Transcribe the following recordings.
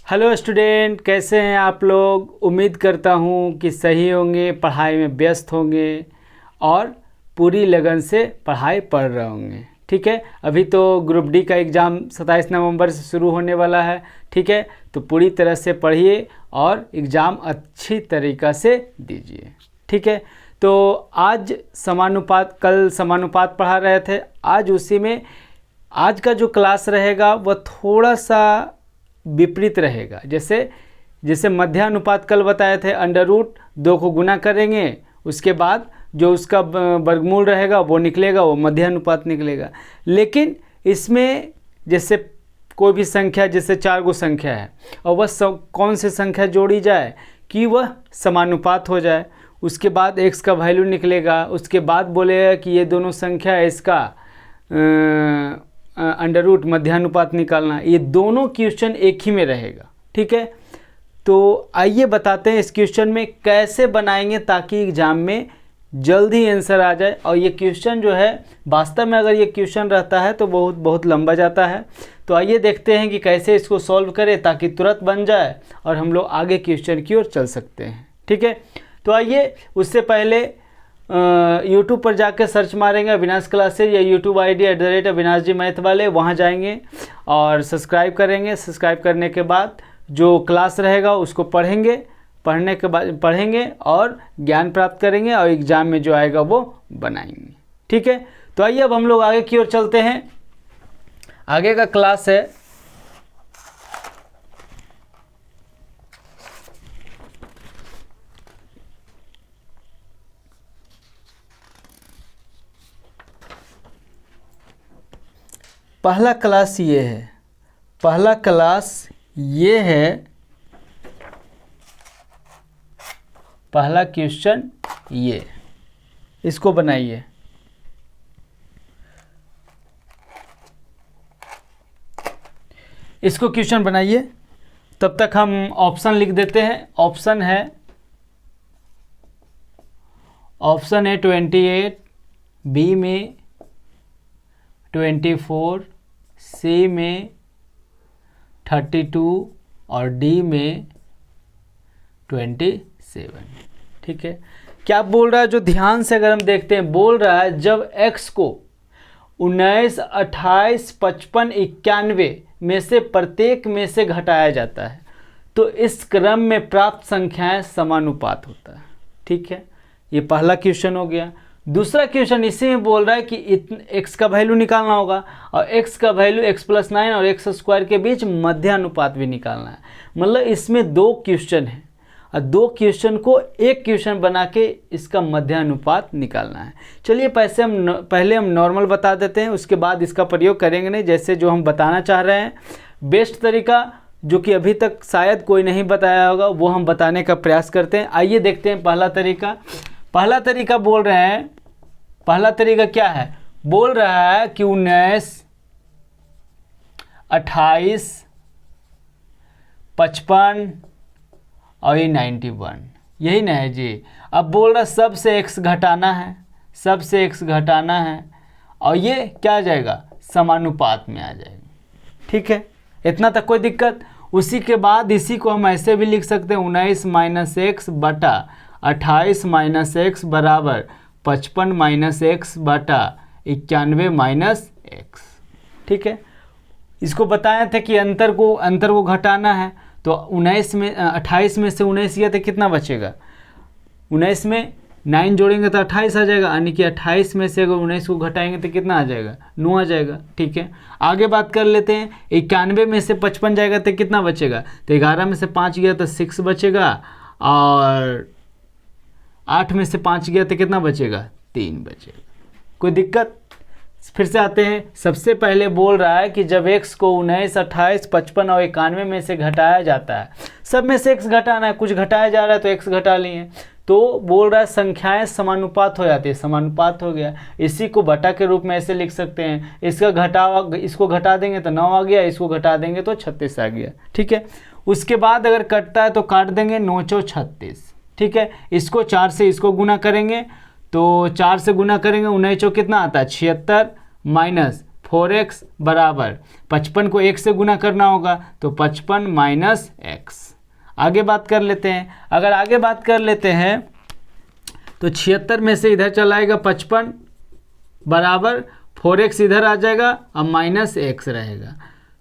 Hello student, कैसे हैं आप लोग। उम्मीद करता हूँ कि सही होंगे, पढ़ाई में व्यस्त होंगे और पूरी लगन से पढ़ाई पढ़ रहे होंगे। ठीक है, अभी तो ग्रुप डी का एग्ज़ाम 27 नवंबर से शुरू होने वाला है। ठीक है, तो पूरी तरह से पढ़िए और एग्ज़ाम अच्छी तरीक़ा से दीजिए। ठीक है, तो आज समानुपात, कल समानुपात पढ़ा रहे थे, आज उसी में आज का जो क्लास रहेगा वह थोड़ा सा विपरीत रहेगा। जैसे मध्यानुपात कल बताए थे, अंडर रूट 2 को गुना करेंगे, उसके बाद जो उसका वर्गमूल रहेगा वो निकलेगा, वो मध्यानुपात निकलेगा। लेकिन इसमें जैसे कोई भी संख्या, जैसे 4 गो संख्या है और वह कौन सी संख्या जोड़ी जाए कि वह समानुपात हो जाए। उसके बाद x का वैल्यू निकलेगा, उसके बाद बोलेगा कि ये दोनों संख्या है, इसका अंडर रूट मध्यानुपात निकालना। ये दोनों क्वेश्चन एक ही में रहेगा। ठीक है, तो आइए बताते हैं इस क्वेश्चन में कैसे बनाएंगे ताकि एग्जाम में जल्दी आंसर आ जाए। और ये क्वेश्चन जो है, वास्तव में अगर ये क्वेश्चन रहता है तो बहुत लंबा जाता है। तो आइए देखते हैं कि कैसे इसको सॉल्व करें ताकि तुरंत बन जाए और हम लोग आगे क्वेश्चन की ओर चल सकते हैं। ठीक है, तो आइए उससे पहले यूट्यूब पर जाकर सर्च मारेंगे अविनाश क्लासेज या यूट्यूब ID @अविनाश जी मैथ वाले, वहाँ जाएंगे और सब्सक्राइब करेंगे। सब्सक्राइब करने के बाद जो क्लास रहेगा उसको पढ़ेंगे, पढ़ने के बाद पढ़ेंगे और ज्ञान प्राप्त करेंगे और एग्ज़ाम में जो आएगा वो बनाएंगे। ठीक है, तो आइए अब हम लोग आगे की ओर चलते हैं। आगे का क्लास है पहला क्लास ये है, पहला क्लास ये है, पहला क्वेश्चन ये, इसको बनाइए। इसको क्वेश्चन बनाइए, तब तक हम ऑप्शन लिख देते हैं। ऑप्शन है 28, बी में 24, सी में 32 और डी में 27। ठीक है, क्या बोल रहा है, जो ध्यान से अगर हम देखते हैं, बोल रहा है जब x को 19, 28, 55, 91 में से प्रत्येक में से घटाया जाता है तो इस क्रम में प्राप्त संख्याएं समानुपात होता है। ठीक है, ये पहला क्वेश्चन हो गया। दूसरा क्वेश्चन इसी में बोल रहा है कि x का वैल्यू निकालना होगा और x का वैल्यू x+9 और x² के बीच मध्यानुपात भी निकालना है। मतलब इसमें 2 क्वेश्चन हैं और 2 क्वेश्चन को एक क्वेश्चन बना के इसका मध्यानुपात निकालना है। चलिए पहले हम नॉर्मल बता देते हैं, उसके बाद इसका प्रयोग करेंगे नहीं, जैसे जो हम बताना चाह रहे हैं। बेस्ट तरीका जो कि अभी तक शायद कोई नहीं बताया होगा वो हम बताने का प्रयास करते हैं। आइए देखते हैं पहला तरीका। पहला तरीका बोल रहे हैं, पहला तरीका क्या है, बोल रहा है कि 19, 28, 55 और ये 91, यही ना है जी। अब बोल रहा है सबसे x घटाना है, सबसे x घटाना है और ये क्या आ जाएगा, समानुपात में आ जाएगा। ठीक है, इतना तक कोई दिक्कत। उसी के बाद इसी को हम ऐसे भी लिख सकते हैं, 19 - x बटा 28 - x बराबर 55 - x बटा 91 - x। ठीक है, इसको बताया था कि अंतर को घटाना है, तो 28 में से 19 गया तो कितना बचेगा, 19 में 9 जोड़ेंगे तो 28 आ जाएगा, यानी कि 28 में से अगर 19 को घटाएंगे तो कितना आ जाएगा, 9 आ जाएगा। ठीक है, आगे बात कर लेते हैं। 91 में से 55 जाएगा तो कितना बचेगा, तो 11 में से 5 गया तो 6 बचेगा और 8 में से 5 गया तो कितना बचेगा, 3 बचेगा। कोई दिक्कत। फिर से आते हैं। सबसे पहले बोल रहा है कि जब x को 19, 28, 55 और 91 में से घटाया जाता है, सब में से x घटाना है, कुछ घटाया जा रहा है तो x घटा लिए, तो बोल रहा है संख्याएं समानुपात हो जाती है। समानुपात हो गया, इसी को बटा के रूप में ऐसे लिख सकते हैं। इसको घटा देंगे तो 9 आ गया, इसको घटा देंगे तो 36 आ गया। ठीक है, उसके बाद अगर कटता है तो काट देंगे, 9 × 36। ठीक है, इसको 4 से इसको गुना करेंगे तो 4 से गुना करेंगे, 19 कितना आता है, 76 - 4x बराबर 55 को 1 से गुना करना होगा तो 55 माइनस x। आगे बात कर लेते हैं। अगर आगे बात कर लेते हैं तो 76 में से इधर चला आएगा 55 बराबर 4x इधर आ जाएगा और माइनस x रहेगा।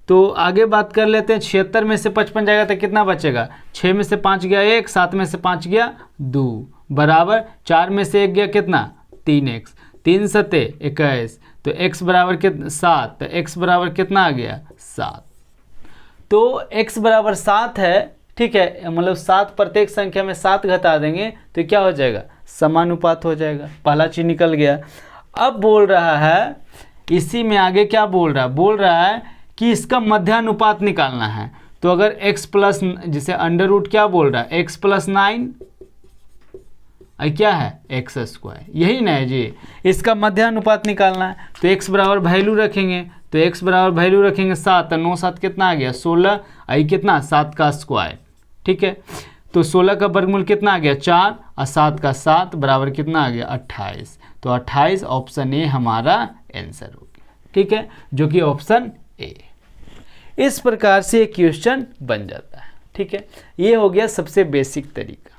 तो आगे बात कर लेते हैं। 76 में से 55 जाएगा तो कितना बचेगा? 6 में से 5 गया 1, 7 में से 5 गया 2 बराबर 4 में से 1 गया कितना? 3x, 3 सते 21 तो x बराबर कितना? 7। तो x बराबर कितना आ गया? 7। तो x बराबर 7 है, ठीक है, मतलब 7 प्रत्येक संख्या में 7 घटा देंगे तो क्या हो जाएगा? समानुपात हो जाएगा। पहला चीज निकल गया। अब बोल रहा है, इसी में आगे क्या बोल रहा है? बोल रहा है कि इसका मध्यानुपात निकालना है। तो अगर x प्लस, जिसे अंडर रूट क्या बोल रहा है? x प्लस 9 क्या है? एक्स स्क्वायर, यही ना है जी। इसका मध्यानुपात निकालना है तो x बराबर वैल्यू रखेंगे, तो x बराबर वैल्यू रखेंगे 7, 9 7 कितना आ गया? 16, आई कितना? 7 का स्क्वायर, ठीक है। तो 16 का वर्गमूल कितना आ गया? 4 और 7 का 7 बराबर कितना आ गया? 28। तो 28 ऑप्शन ए हमारा आंसर हो गया, ठीक है, जो कि ऑप्शन ए। इस प्रकार से एक क्वेश्चन बन जाता है, ठीक है। ये हो गया सबसे बेसिक तरीका,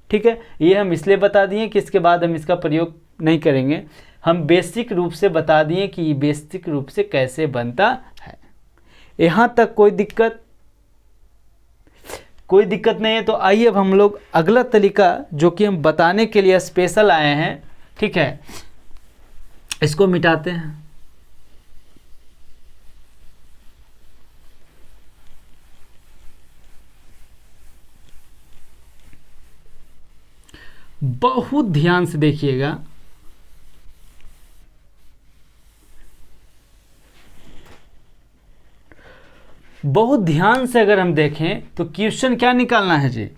ठीक है। ये हम इसलिए बता दिए कि इसके बाद हम इसका प्रयोग नहीं करेंगे। हम बेसिक रूप से बता दिए कि ये बेसिक रूप से कैसे बनता है। यहाँ तक कोई दिक्कत नहीं है। तो आइए अब हम लोग अगला तरीका जो कि हम बताने के लिए स्पेशल आए हैं, ठीक है, इसको मिटाते हैं। बहुत ध्यान से देखिएगा। बहुत ध्यान से अगर हम देखें तो क्वेश्चन क्या निकालना है जी?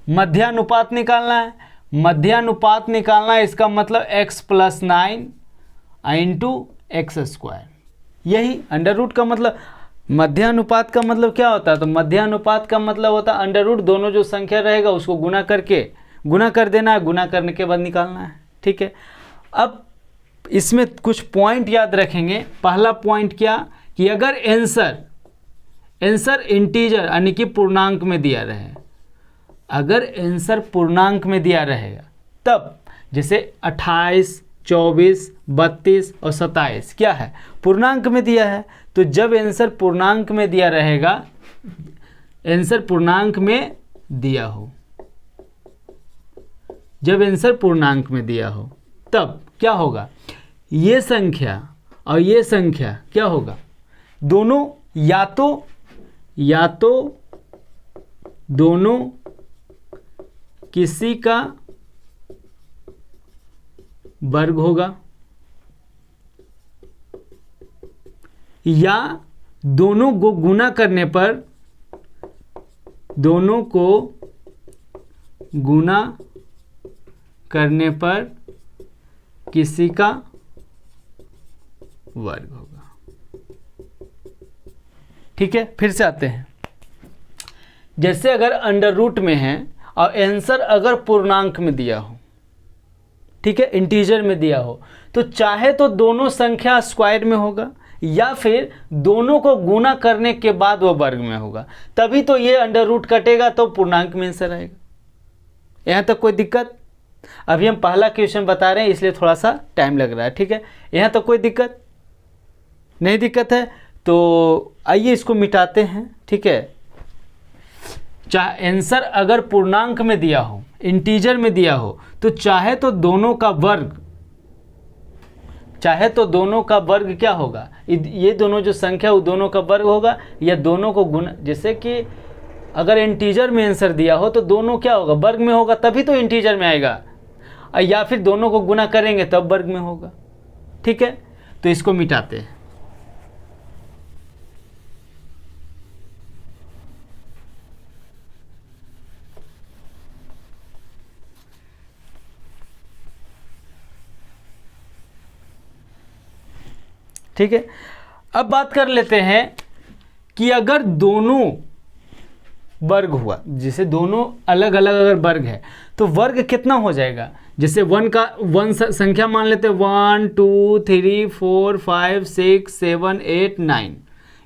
मध्यानुपात निकालना है। मध्यानुपात निकालना है, इसका मतलब x plus 9 into x square. यही अंडर रूट का मतलब, मध्यानुपात का मतलब क्या होता है? तो मध्यानुपात का मतलब होता है अंडर रूट, दोनों जो संख्या रहेगा उसको गुना कर देना है, गुना करने के बाद निकालना है, ठीक है। अब इसमें कुछ पॉइंट याद रखेंगे। पहला पॉइंट क्या कि अगर आंसर इंटीजर यानी कि पूर्णांक में दिया रहे, अगर आंसर पूर्णांक में दिया रहेगा तब, जैसे 28, 24, 32 और 27 क्या है? पूर्णांक में दिया है। तो जब आंसर पूर्णांक में दिया रहेगा, आंसर पूर्णांक में दिया हो, जब आंसर पूर्णांक में दिया हो तब क्या होगा? ये संख्या और ये संख्या क्या होगा? दोनों या तो दोनों किसी का वर्ग होगा या दोनों को गुना करने पर, दोनों को गुना करने पर किसी का वर्ग होगा, ठीक है। फिर से आते हैं। जैसे अगर अंडर रूट में है और आंसर अगर पूर्णांक में दिया हो, ठीक है, इंटीजर में दिया हो, तो चाहे तो दोनों संख्या स्क्वायर में होगा या फिर दोनों को गुना करने के बाद वो वर्ग में होगा, तभी तो ये अंडर रूट कटेगा तो पूर्णांक में आंसर आएगा। यहाँ तक कोई दिक्कत? अभी हम पहला क्वेश्चन बता रहे हैं इसलिए थोड़ा सा टाइम लग रहा है, ठीक है। यहाँ तक कोई दिक्कत नहीं? दिक्कत है तो आइए इसको मिटाते हैं, ठीक है। चाहे आंसर अगर पूर्णांक में दिया हो, इंटीजर में दिया हो, तो चाहे तो दोनों का वर्ग क्या होगा? ये दोनों जो संख्या वो दोनों का वर्ग होगा या दोनों को गुना, जैसे कि अगर इंटीजर में आंसर दिया हो तो दोनों क्या होगा? वर्ग में होगा, तभी तो इंटीजर में आएगा, या फिर दोनों को गुना करेंगे तब वर्ग में होगा, ठीक है। तो इसको मिटाते हैं। ठीक है, अब बात कर लेते हैं कि अगर दोनों वर्ग हुआ, जैसे दोनों अलग अलग अगर वर्ग है तो वर्ग कितना हो जाएगा? जैसे वन संख्या मान लेते हैं 1 2 3 4 5 6 7 8 9,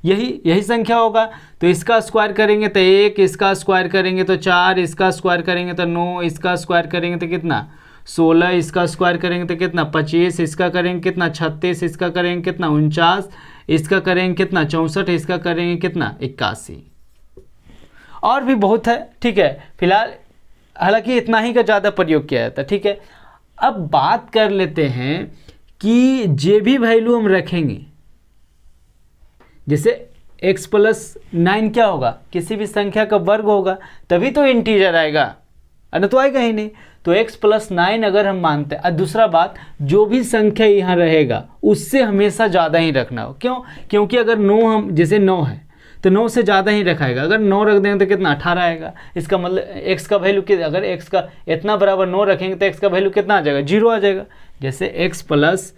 यही संख्या होगा। तो इसका स्क्वायर करेंगे तो 1, इसका स्क्वायर करेंगे तो 4, इसका स्क्वायर करेंगे तो 9, इसका स्क्वायर करेंगे तो कितना 16, इसका स्क्वायर करेंगे तो कितना 25, इसका करेंगे कितना 36, इसका करेंगे कितना 49, इसका करेंगे कितना 64, इसका करेंगे कितना 81। और भी बहुत है, ठीक है। फिलहाल हालांकि इतना ही का ज़्यादा प्रयोग किया जाता है, ठीक है। अब बात कर लेते हैं कि जे भी वैल्यू हम रखेंगे, जैसे x + 9 क्या होगा, किसी भी संख्या का वर्ग होगा तभी तो इंटीजर आएगा, अन्य तो आएगा ही नहीं। तो x + 9 अगर हम मानते हैं। दूसरा बात, जो भी संख्या यहाँ रहेगा उससे हमेशा ज़्यादा ही रखना हो। क्यों? क्योंकि अगर 9 हम जैसे 9 है तो 9 से ज़्यादा ही रखाएगा। अगर 9 रख देंगे तो कितना 18 आएगा। इसका मतलब x का वैल्यू अगर x का इतना बराबर 9 रखेंगे तो x का वैल्यू कितना आ जाएगा, 0 आ जाएगा। जैसे x +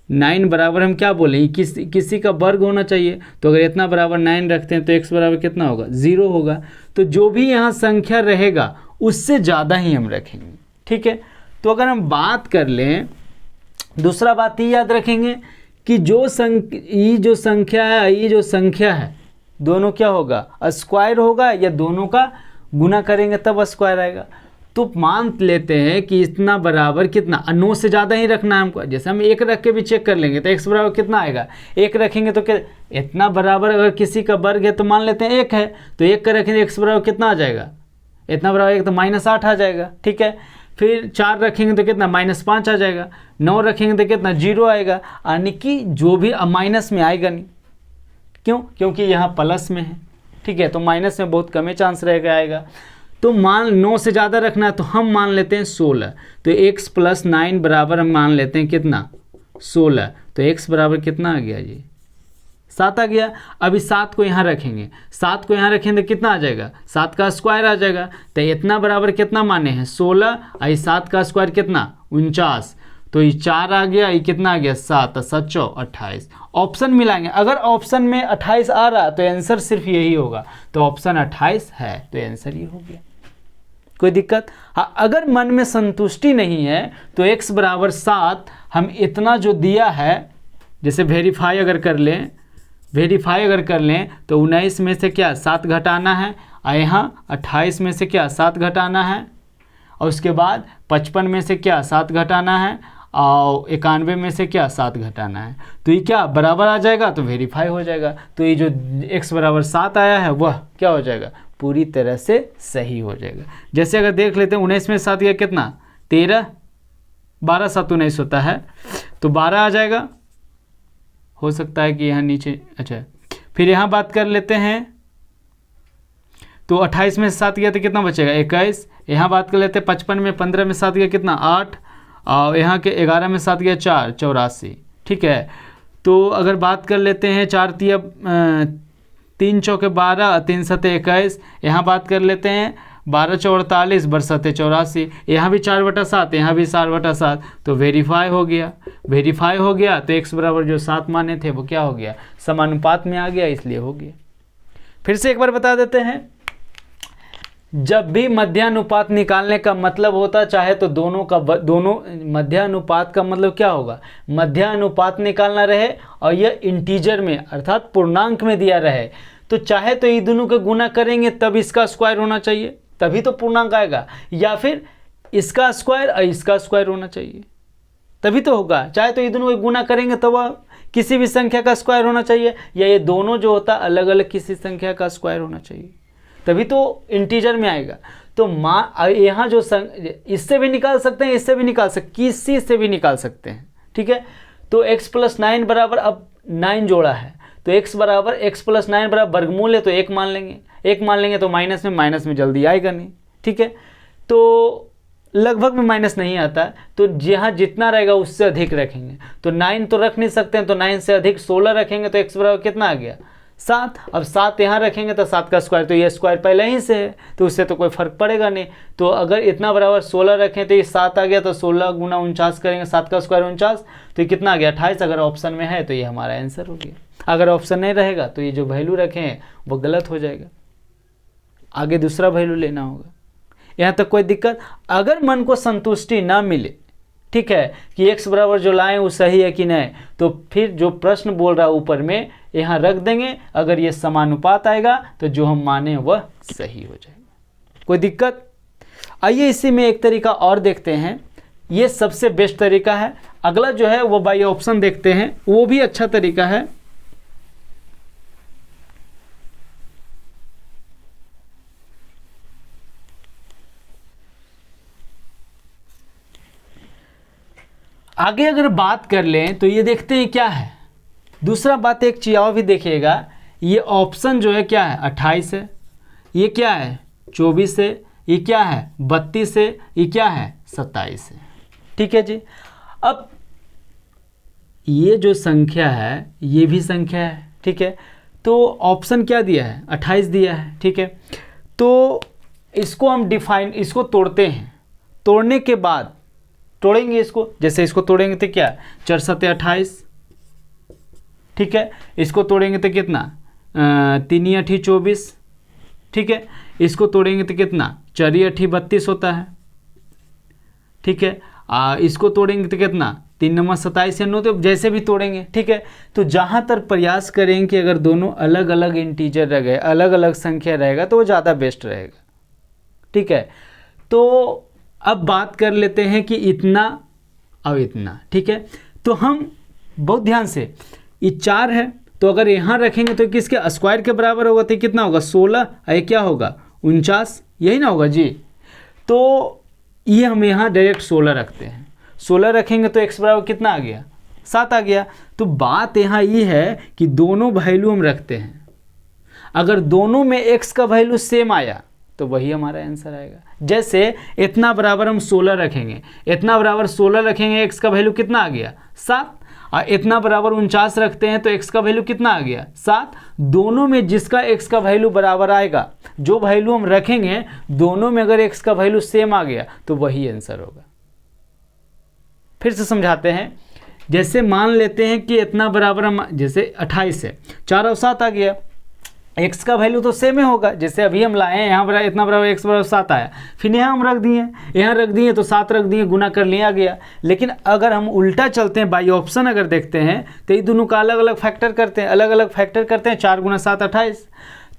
9 बराबर हम क्या बोले, किसी का वर्ग होना चाहिए। तो अगर इतना बराबर 9 रखते हैं तो x बराबर कितना होगा, 0 होगा। तो जो भी यहाँ संख्या रहेगा उससे ज़्यादा ही हम रखेंगे, ठीक है। तो अगर हम बात कर लें, दूसरा बात ये याद रखेंगे कि जो संख्या है दोनों क्या होगा, स्क्वायर होगा, या दोनों का गुना करेंगे तब स्क्वायर आएगा। तो मान लेते हैं कि इतना बराबर कितना, 9 से ज़्यादा ही रखना है हमको। जैसे हम 1 रख के भी चेक कर लेंगे तो x बराबर कितना आएगा, 1 रखेंगे तो क्या, इतना बराबर अगर किसी का वर्ग है तो मान लेते हैं 1 है, तो 1 का रखेंगे x बराबर कितना आ जाएगा, इतना बराबर 1 तो -8 आ जाएगा, ठीक है। फिर 4 रखेंगे तो कितना -5 आ जाएगा, 9 रखेंगे तो कितना 0 आएगा, यानी कि जो भी माइनस में आएगा नहीं। क्यों? क्योंकि यहाँ प्लस में है, ठीक है। तो माइनस में बहुत कम चांस रहेगा आएगा। तो मान 9 से ज़्यादा रखना है तो हम मान लेते हैं 16। तो x + 9 बराबर हम मान लेते हैं कितना, 16। तो x बराबर कितना आ गया जी, 7 आ गया। अभी 7 को यहाँ रखेंगे, 7 को यहाँ रखेंगे तो कितना आ जाएगा, 7 का स्क्वायर आ जाएगा। तो इतना बराबर कितना माने हैं 16, और 7 का स्क्वायर कितना 49। तो ये 4 आ गया, ये कितना आ गया 7, 7 × 28। ऑप्शन मिलाएंगे, अगर ऑप्शन में 28 आ रहा तो आंसर सिर्फ यही होगा। तो ऑप्शन 28 है, तो आंसर ये हो गया। कोई दिक्कत? हाँ, अगर मन में संतुष्टि नहीं है तो x बराबर 7 हम इतना जो दिया है, जैसे वेरीफाई अगर कर लें तो 19 में से क्या 7 घटाना है, और यहाँ 28 में से क्या 7 घटाना है, और उसके बाद 55 में से क्या 7 घटाना है, और 91 में से क्या 7 घटाना है। तो ये क्या बराबर आ जाएगा, तो वेरीफाई हो जाएगा। तो ये जो x बराबर 7 आया है वह क्या हो जाएगा, पूरी तरह से सही हो जाएगा। जैसे अगर देख लेते हैं 19 में 7 गया कितना 13, 12 7 19 होता है, तो 12 आ जाएगा। हो सकता है कि यहाँ नीचे, अच्छा फिर यहाँ बात कर लेते हैं। तो 28 में 7 गया तो कितना बचेगा 21। यहाँ बात कर लेते हैं 55 में 15 में 7 गया कितना 8, और यहाँ के 11 में 7 गया 4, 84, ठीक है। तो अगर बात कर लेते हैं 4 3 3 चौके 12, 3 7 21। यहाँ बात कर लेते हैं 12 × 48 = 84। यहाँ भी 4/7, यहाँ भी 4/7। तो वेरीफाई हो गया। तो x बराबर जो 7 माने थे वो क्या हो गया, समानुपात में आ गया, इसलिए हो गया। फिर से एक बार बता देते हैं, जब भी मध्यानुपात निकालने का मतलब होता, चाहे तो दोनों मध्यानुपात का मतलब क्या होगा, मध्यानुपात निकालना रहे और यह इंटीजर में अर्थात पूर्णांक में दिया रहे, तो चाहे तो ये दोनों के गुना करेंगे तब इसका स्क्वायर होना चाहिए, तभी तो पूर्णांक आएगा, या फिर इसका स्क्वायर और इसका स्क्वायर होना चाहिए तभी तो होगा। चाहे तो ये दोनों को गुना करेंगे तो वह किसी भी संख्या का स्क्वायर होना चाहिए, या ये दोनों जो होता अलग अलग किसी संख्या का स्क्वायर होना चाहिए, तभी तो इंटीजर में आएगा। तो यहाँ जो इससे भी निकाल सकते हैं, इससे भी निकाल सकते, किसी से भी निकाल सकते हैं, ठीक है। तो x + 9 बराबर, अब 9 जोड़ा है तो x + 9 बराबर वर्गमूल है तो 1 मान लेंगे तो माइनस में जल्दी आएगा नहीं, ठीक है। तो लगभग में माइनस नहीं आता, तो जहाँ जितना रहेगा उससे अधिक रखेंगे। तो 9 तो रख नहीं सकते हैं, तो 9 से अधिक 16 रखेंगे तो x बराबर कितना आ गया 7। अब 7 यहाँ रखेंगे तो 7 का स्क्वायर, तो ये स्क्वायर पहले ही से है तो उससे तो कोई फर्क पड़ेगा नहीं। तो अगर इतना बराबर 16 रखें तो ये 7 आ गया, तो 16 × 49 करेंगे, 7 का स्क्वायर 49, तो ये कितना आ गया 28। अगर ऑप्शन में है तो ये हमारा आंसर हो गया। अगर ऑप्शन नहीं रहेगा तो ये जो वैल्यू रखे हैं वो गलत हो जाएगा, आगे दूसरा वैल्यू लेना होगा। यहाँ तक कोई दिक्कत? अगर मन को संतुष्टि ना मिले ठीक है, कि x बराबर जो लाएं वो सही है कि नहीं, तो फिर जो प्रश्न बोल रहा है ऊपर में यहाँ रख देंगे, अगर ये समानुपात आएगा तो जो हम माने वह सही हो जाएगा। कोई दिक्कत? आइए इसी में एक तरीका और देखते हैं, ये सबसे बेस्ट तरीका है। अगला जो है वो बाई ऑप्शन देखते हैं, वो भी अच्छा तरीका है। आगे अगर बात कर लें तो ये देखते हैं क्या है। दूसरा बात एक चीज और भी देखिएगा, ये ऑप्शन जो है क्या है 28 है, ये क्या है 24 है, ये क्या है 32 है, ये क्या है 27 है। ठीक है जी। अब ये जो संख्या है ये भी संख्या है, ठीक है, तो ऑप्शन क्या दिया है 28 दिया है, ठीक है, तो इसको हम इसको तोड़ते हैं। तोड़ने के बाद तोड़ेंगे इसको, जैसे इसको तोड़ेंगे तो क्या 4 7 28, ठीक है, इसको तोड़ेंगे तो कितना 3 8 24, ठीक है, इसको तोड़ेंगे तो कितना 4 8 32 होता है, ठीक है, इसको तोड़ेंगे तो कितना 3 9 27 या 9, तो जैसे भी तोड़ेंगे, ठीक है। तो जहाँ तक प्रयास करें कि अगर दोनों अलग अलग इंटीजर रह गए, अलग अलग संख्या रहेगा तो वो ज़्यादा बेस्ट रहेगा, ठीक है। तो अब बात कर लेते हैं कि इतना और इतना, ठीक है, तो हम बहुत ध्यान से, ये 4 है तो अगर यहाँ रखेंगे तो किसके स्क्वायर के बराबर होगा, तो कितना होगा 16, ये क्या होगा 49, यही ना होगा जी। तो ये हम यहाँ डायरेक्ट 16 रखते हैं, 16 रखेंगे तो x बराबर कितना आ गया 7 आ गया। तो बात यहाँ ये है कि दोनों वैल्यू हम रखते हैं, अगर दोनों में x का वैल्यू सेम आया तो वही हमारा आंसर आएगा। जैसे इतना बराबर हम 16 रखेंगे, इतना बराबर 16 रखेंगे, x का वैल्यू कितना आ गया 7, और इतना बराबर 49 रखते हैं तो x का वैल्यू कितना आ गया 7। दोनों में जिसका x का वैल्यू बराबर आएगा, जो वैल्यू हम रखेंगे दोनों में अगर x का वैल्यू सेम आ गया तो वही आंसर होगा। फिर से समझाते हैं, जैसे मान लेते हैं कि इतना बराबर हम, जैसे 28 है 4 और 7 आ गया, x का वैल्यू तो सेम ही होगा, जैसे अभी हम लाए हैं यहाँ बराबर इतना बराबर x बराबर 7 आया, फिर यहाँ हम रख दिए, यहाँ रख दिए तो 7 रख दिए, गुना कर लिया गया। लेकिन अगर हम उल्टा चलते हैं, बाई ऑप्शन अगर देखते हैं तो ये दोनों का अलग अलग फैक्टर करते हैं, अलग अलग फैक्टर करते हैं, 4 गुना 7 28,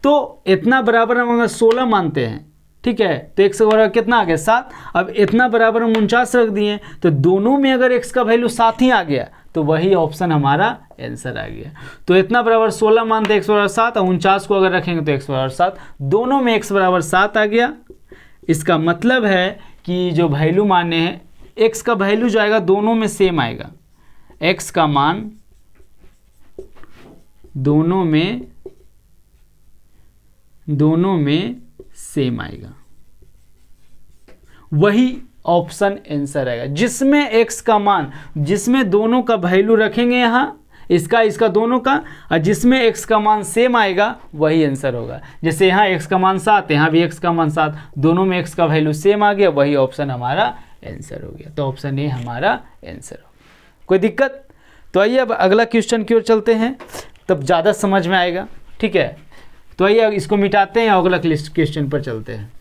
तो इतना बराबर हम अगर 16 मानते हैं, ठीक है, तो x का बराबर कितना आ गया 7। अब इतना बराबर हम 49 रख दिए, तो दोनों में अगर x का वैल्यू 7 ही आ गया तो वही ऑप्शन हमारा आंसर आ गया। तो इतना बराबर 16 मानते x बराबर 7, और 49 को अगर रखेंगे तो x बराबर 7, दोनों में x बराबर 7 आ गया। इसका मतलब है कि जो वैल्यू माने हैं, x का वैल्यू जो आएगा दोनों में सेम आएगा, x का मान दोनों में सेम आएगा, वही ऑप्शन आंसर आएगा। जिसमें x का मान, जिसमें दोनों का वैल्यू रखेंगे यहाँ, इसका दोनों का, और जिसमें x का मान सेम आएगा वही आंसर होगा। जैसे यहाँ x का मान 7, यहाँ भी x का मान 7, दोनों में x का वैल्यू सेम आ गया, वही ऑप्शन हमारा आंसर हो गया। तो ऑप्शन ए हमारा आंसर होगा। कोई दिक्कत? तो आइए अब अगला क्वेश्चन की ओर चलते हैं, तब ज़्यादा समझ में आएगा, ठीक है। तो आइए इसको मिटाते हैं, अगला क्वेश्चन पर चलते हैं।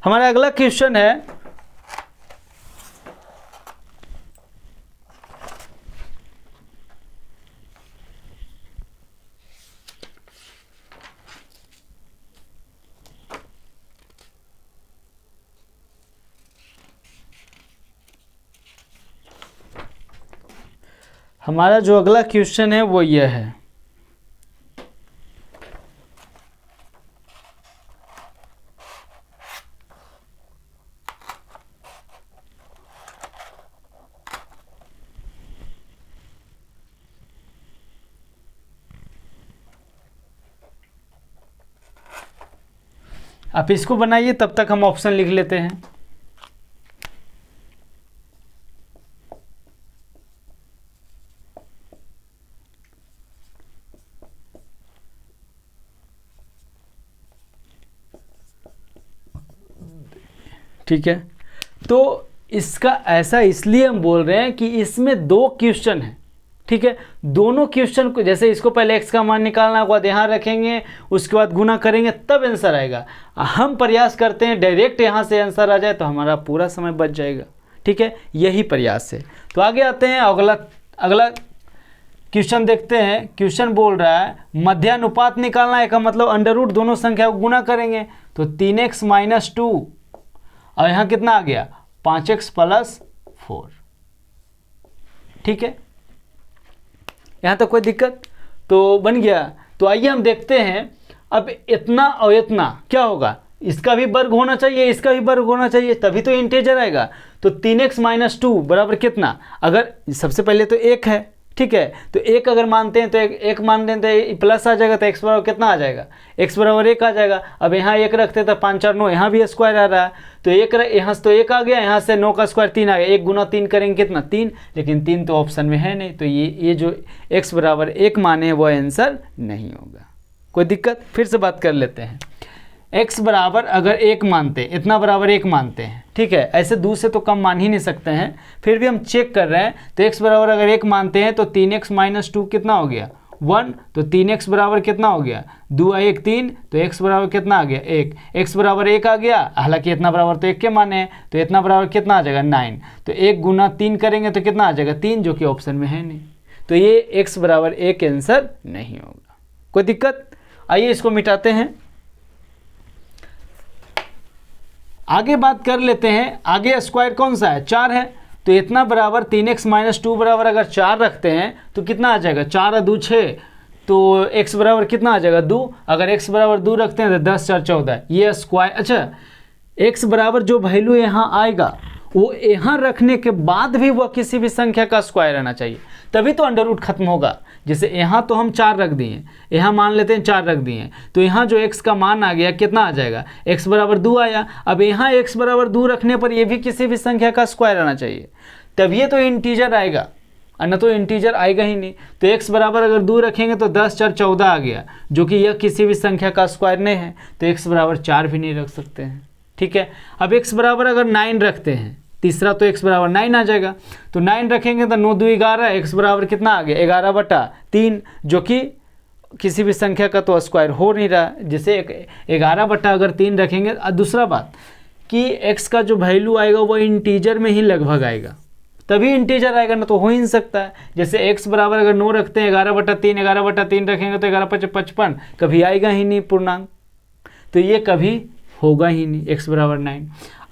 हमारा अगला क्वेश्चन है, हमारा जो अगला क्वेश्चन है वो यह है, आप इसको बनाइए, तब तक हम ऑप्शन लिख लेते हैं। ठीक है, तो इसका ऐसा इसलिए हम बोल रहे हैं कि इसमें दो क्वेश्चन है, ठीक है। दोनों क्वेश्चन को, जैसे इसको पहले x का मान निकालना होगा, यहाँ रखेंगे, उसके बाद गुना करेंगे, तब आंसर आएगा। हम प्रयास करते हैं डायरेक्ट यहाँ से आंसर आ जाए, तो हमारा पूरा समय बच जाएगा, ठीक है। यही प्रयास है। तो आगे आते हैं, अगला क्वेश्चन देखते हैं। क्वेश्चन बोल रहा है मध्यानुपात निकालना है, का मतलब अंडर रूट दोनों संख्या को गुना करेंगे, तो 3x - 2 और यहाँ कितना आ गया 5x + 4, ठीक है। यहाँ तक कोई दिक्कत? तो बन गया। तो आइए हम देखते हैं, अब इतना और इतना क्या होगा, इसका भी वर्ग होना चाहिए, इसका भी वर्ग होना चाहिए, तभी तो इंटीजर आएगा। तो 3x - 2 बराबर कितना, अगर सबसे पहले तो 1 है, ठीक है, तो 1 अगर मानते हैं तो एक मान दें तो प्लस आ जाएगा, तो x बराबर कितना आ जाएगा, x बराबर 1 आ जाएगा। अब यहाँ 1 रखते तो 5 4 9, यहाँ भी स्क्वायर आ रहा है, तो यहाँ से तो 1 आ गया, यहाँ से 9 का स्क्वायर 3 आ गया, 1 × 3 करेंगे कितना 3, लेकिन 3 तो ऑप्शन में है नहीं, तो ये जो x बराबर 1 माने वो आंसर नहीं होगा। कोई दिक्कत? फिर से बात कर लेते हैं। x बराबर अगर 1 मानते हैं, इतना बराबर 1 मानते हैं, ठीक है, ऐसे 2 से तो कम मान ही नहीं सकते हैं, फिर भी हम चेक कर रहे हैं, तो x बराबर अगर 1 मानते हैं तो 3x - 2 कितना हो गया 1, तो 3x बराबर कितना हो गया 2 और 1 3, तो x बराबर कितना आ गया 1, x बराबर 1 आ गया, हालांकि इतना बराबर तो 1 के माने हैं, तो इतना बराबर कितना आ जाएगा 9, तो 1 × 3 करेंगे तो कितना आ जाएगा 3, जो कि ऑप्शन में है नहीं, तो ये x बराबर 1 आंसर नहीं होगा। कोई दिक्कत? आइए इसको मिटाते हैं, आगे बात कर लेते हैं। आगे स्क्वायर कौन सा है 4 है, तो इतना बराबर 3x - 2 बराबर अगर 4 रखते हैं तो कितना आ जाएगा 4 और 2 6, तो x बराबर कितना आ जाएगा 2, अगर x बराबर 2 रखते हैं तो 10 4 14, ये स्क्वायर। अच्छा, x बराबर जो वैल्यू यहाँ आएगा वो यहाँ रखने के बाद भी वह किसी भी संख्या का स्क्वायर आना चाहिए, तभी तो अंडर रूट खत्म होगा। जैसे यहाँ तो हम 4 रख दिए, यहाँ मान लेते हैं 4 रख दिए, तो यहाँ जो x का मान आ गया कितना आ जाएगा x बराबर 2 आया। अब यहाँ x बराबर 2 रखने पर ये भी किसी भी संख्या का स्क्वायर आना चाहिए, तब ये तो इंटीजर आएगा, न तो इंटीजर आएगा ही नहीं। तो x बराबर अगर 2 रखेंगे तो 10 4 14 आ गया, जो कि यह किसी भी संख्या का स्क्वायर नहीं है, तो x बराबर 4 भी नहीं रख सकते हैं, ठीक है। अब x बराबर अगर 9 रखते हैं, तीसरा तो x बराबर 9 आ जाएगा, तो 9 रखेंगे तो 9 2 11, x बराबर कितना आ गया 11/3, जो कि किसी भी संख्या का तो स्क्वायर हो नहीं रहा। जैसे 11/3 रखेंगे। दूसरा बात कि x का जो वैल्यू आएगा वो इंटीजर में ही लगभग आएगा, तभी इंटीजर आएगा, ना तो हो ही नहीं सकता है। जैसे x बराबर अगर 9 रखते हैं 11/3 रखेंगे तो 11 5 55, कभी आएगा ही नहीं पूर्णांक, तो ये कभी होगा ही नहीं, x बराबर 9।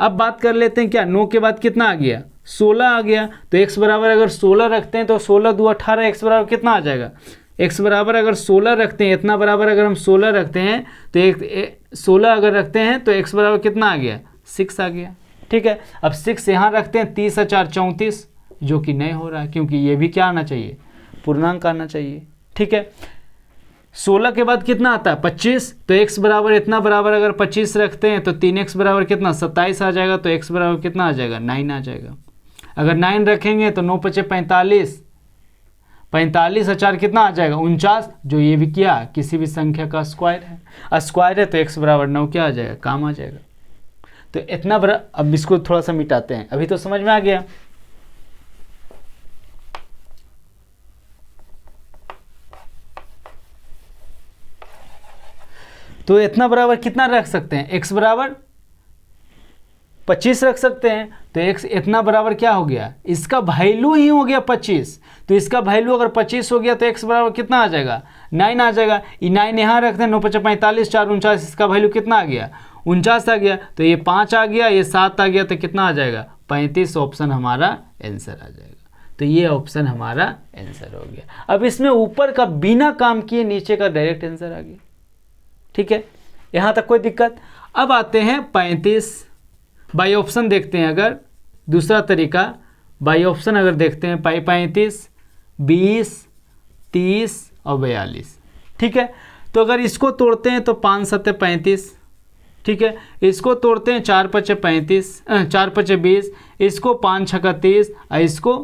अब बात कर लेते हैं क्या 9 के बाद कितना आ गया 16 आ गया, तो x बराबर अगर 16 रखते हैं तो 16 2 18, x बराबर कितना आ जाएगा, x बराबर अगर 16 रखते हैं, इतना बराबर अगर हम 16 रखते हैं तो 16 अगर रखते हैं तो x बराबर कितना आ गया 6 आ गया, ठीक है। अब 6 यहाँ रखते हैं, 30 और 4 34, जो कि नहीं हो रहा है, क्योंकि ये भी क्या आना चाहिए पूर्णांक आना चाहिए, ठीक है। 16 के बाद कितना आता है 25, तो x बराबर इतना बराबर अगर 25 रखते हैं तो 3x बराबर कितना 27 आ जाएगा, तो x बराबर कितना आ जाएगा 9 आ जाएगा। अगर 9 रखेंगे तो 9 5 45, 45 और 4 कितना आ जाएगा 49, जो ये भी क्या किसी भी संख्या का स्क्वायर है, स्क्वायर है, तो x बराबर 9 क्या आ जाएगा काम आ जाएगा। तो इतना बड़ा, अब इसको थोड़ा सा मिटाते हैं, अभी तो समझ में आ गया। तो इतना बराबर कितना रख सकते हैं x बराबर 25 रख सकते हैं, तो x इतना बराबर क्या हो गया, इसका वैल्यू ही हो गया 25, तो इसका वैल्यू अगर 25 हो गया तो x बराबर कितना आ जाएगा 9 आ जाएगा। ये 9 यहाँ रखते हैं, 9 5 45 4 49, इसका वैल्यू कितना आ गया 49 आ गया, तो ये 5 आ गया, ये 7 आ गया, तो कितना आ जाएगा 35, ऑप्शन हमारा आंसर आ जाएगा। तो ये ऑप्शन हमारा आंसर हो गया। अब इसमें ऊपर का बिना काम किए नीचे का डायरेक्ट आंसर आ गया, ठीक है, यहाँ तक कोई दिक्कत। अब आते हैं 35 बाई ऑप्शन देखते हैं। अगर दूसरा तरीका बाई ऑप्शन अगर देखते हैं 35 20 30 और 42, ठीक है। तो अगर इसको तोड़ते हैं तो 5 7 35, ठीक है। इसको तोड़ते हैं 4 5 35, 4 5 20, इसको 5 6 30 और इसको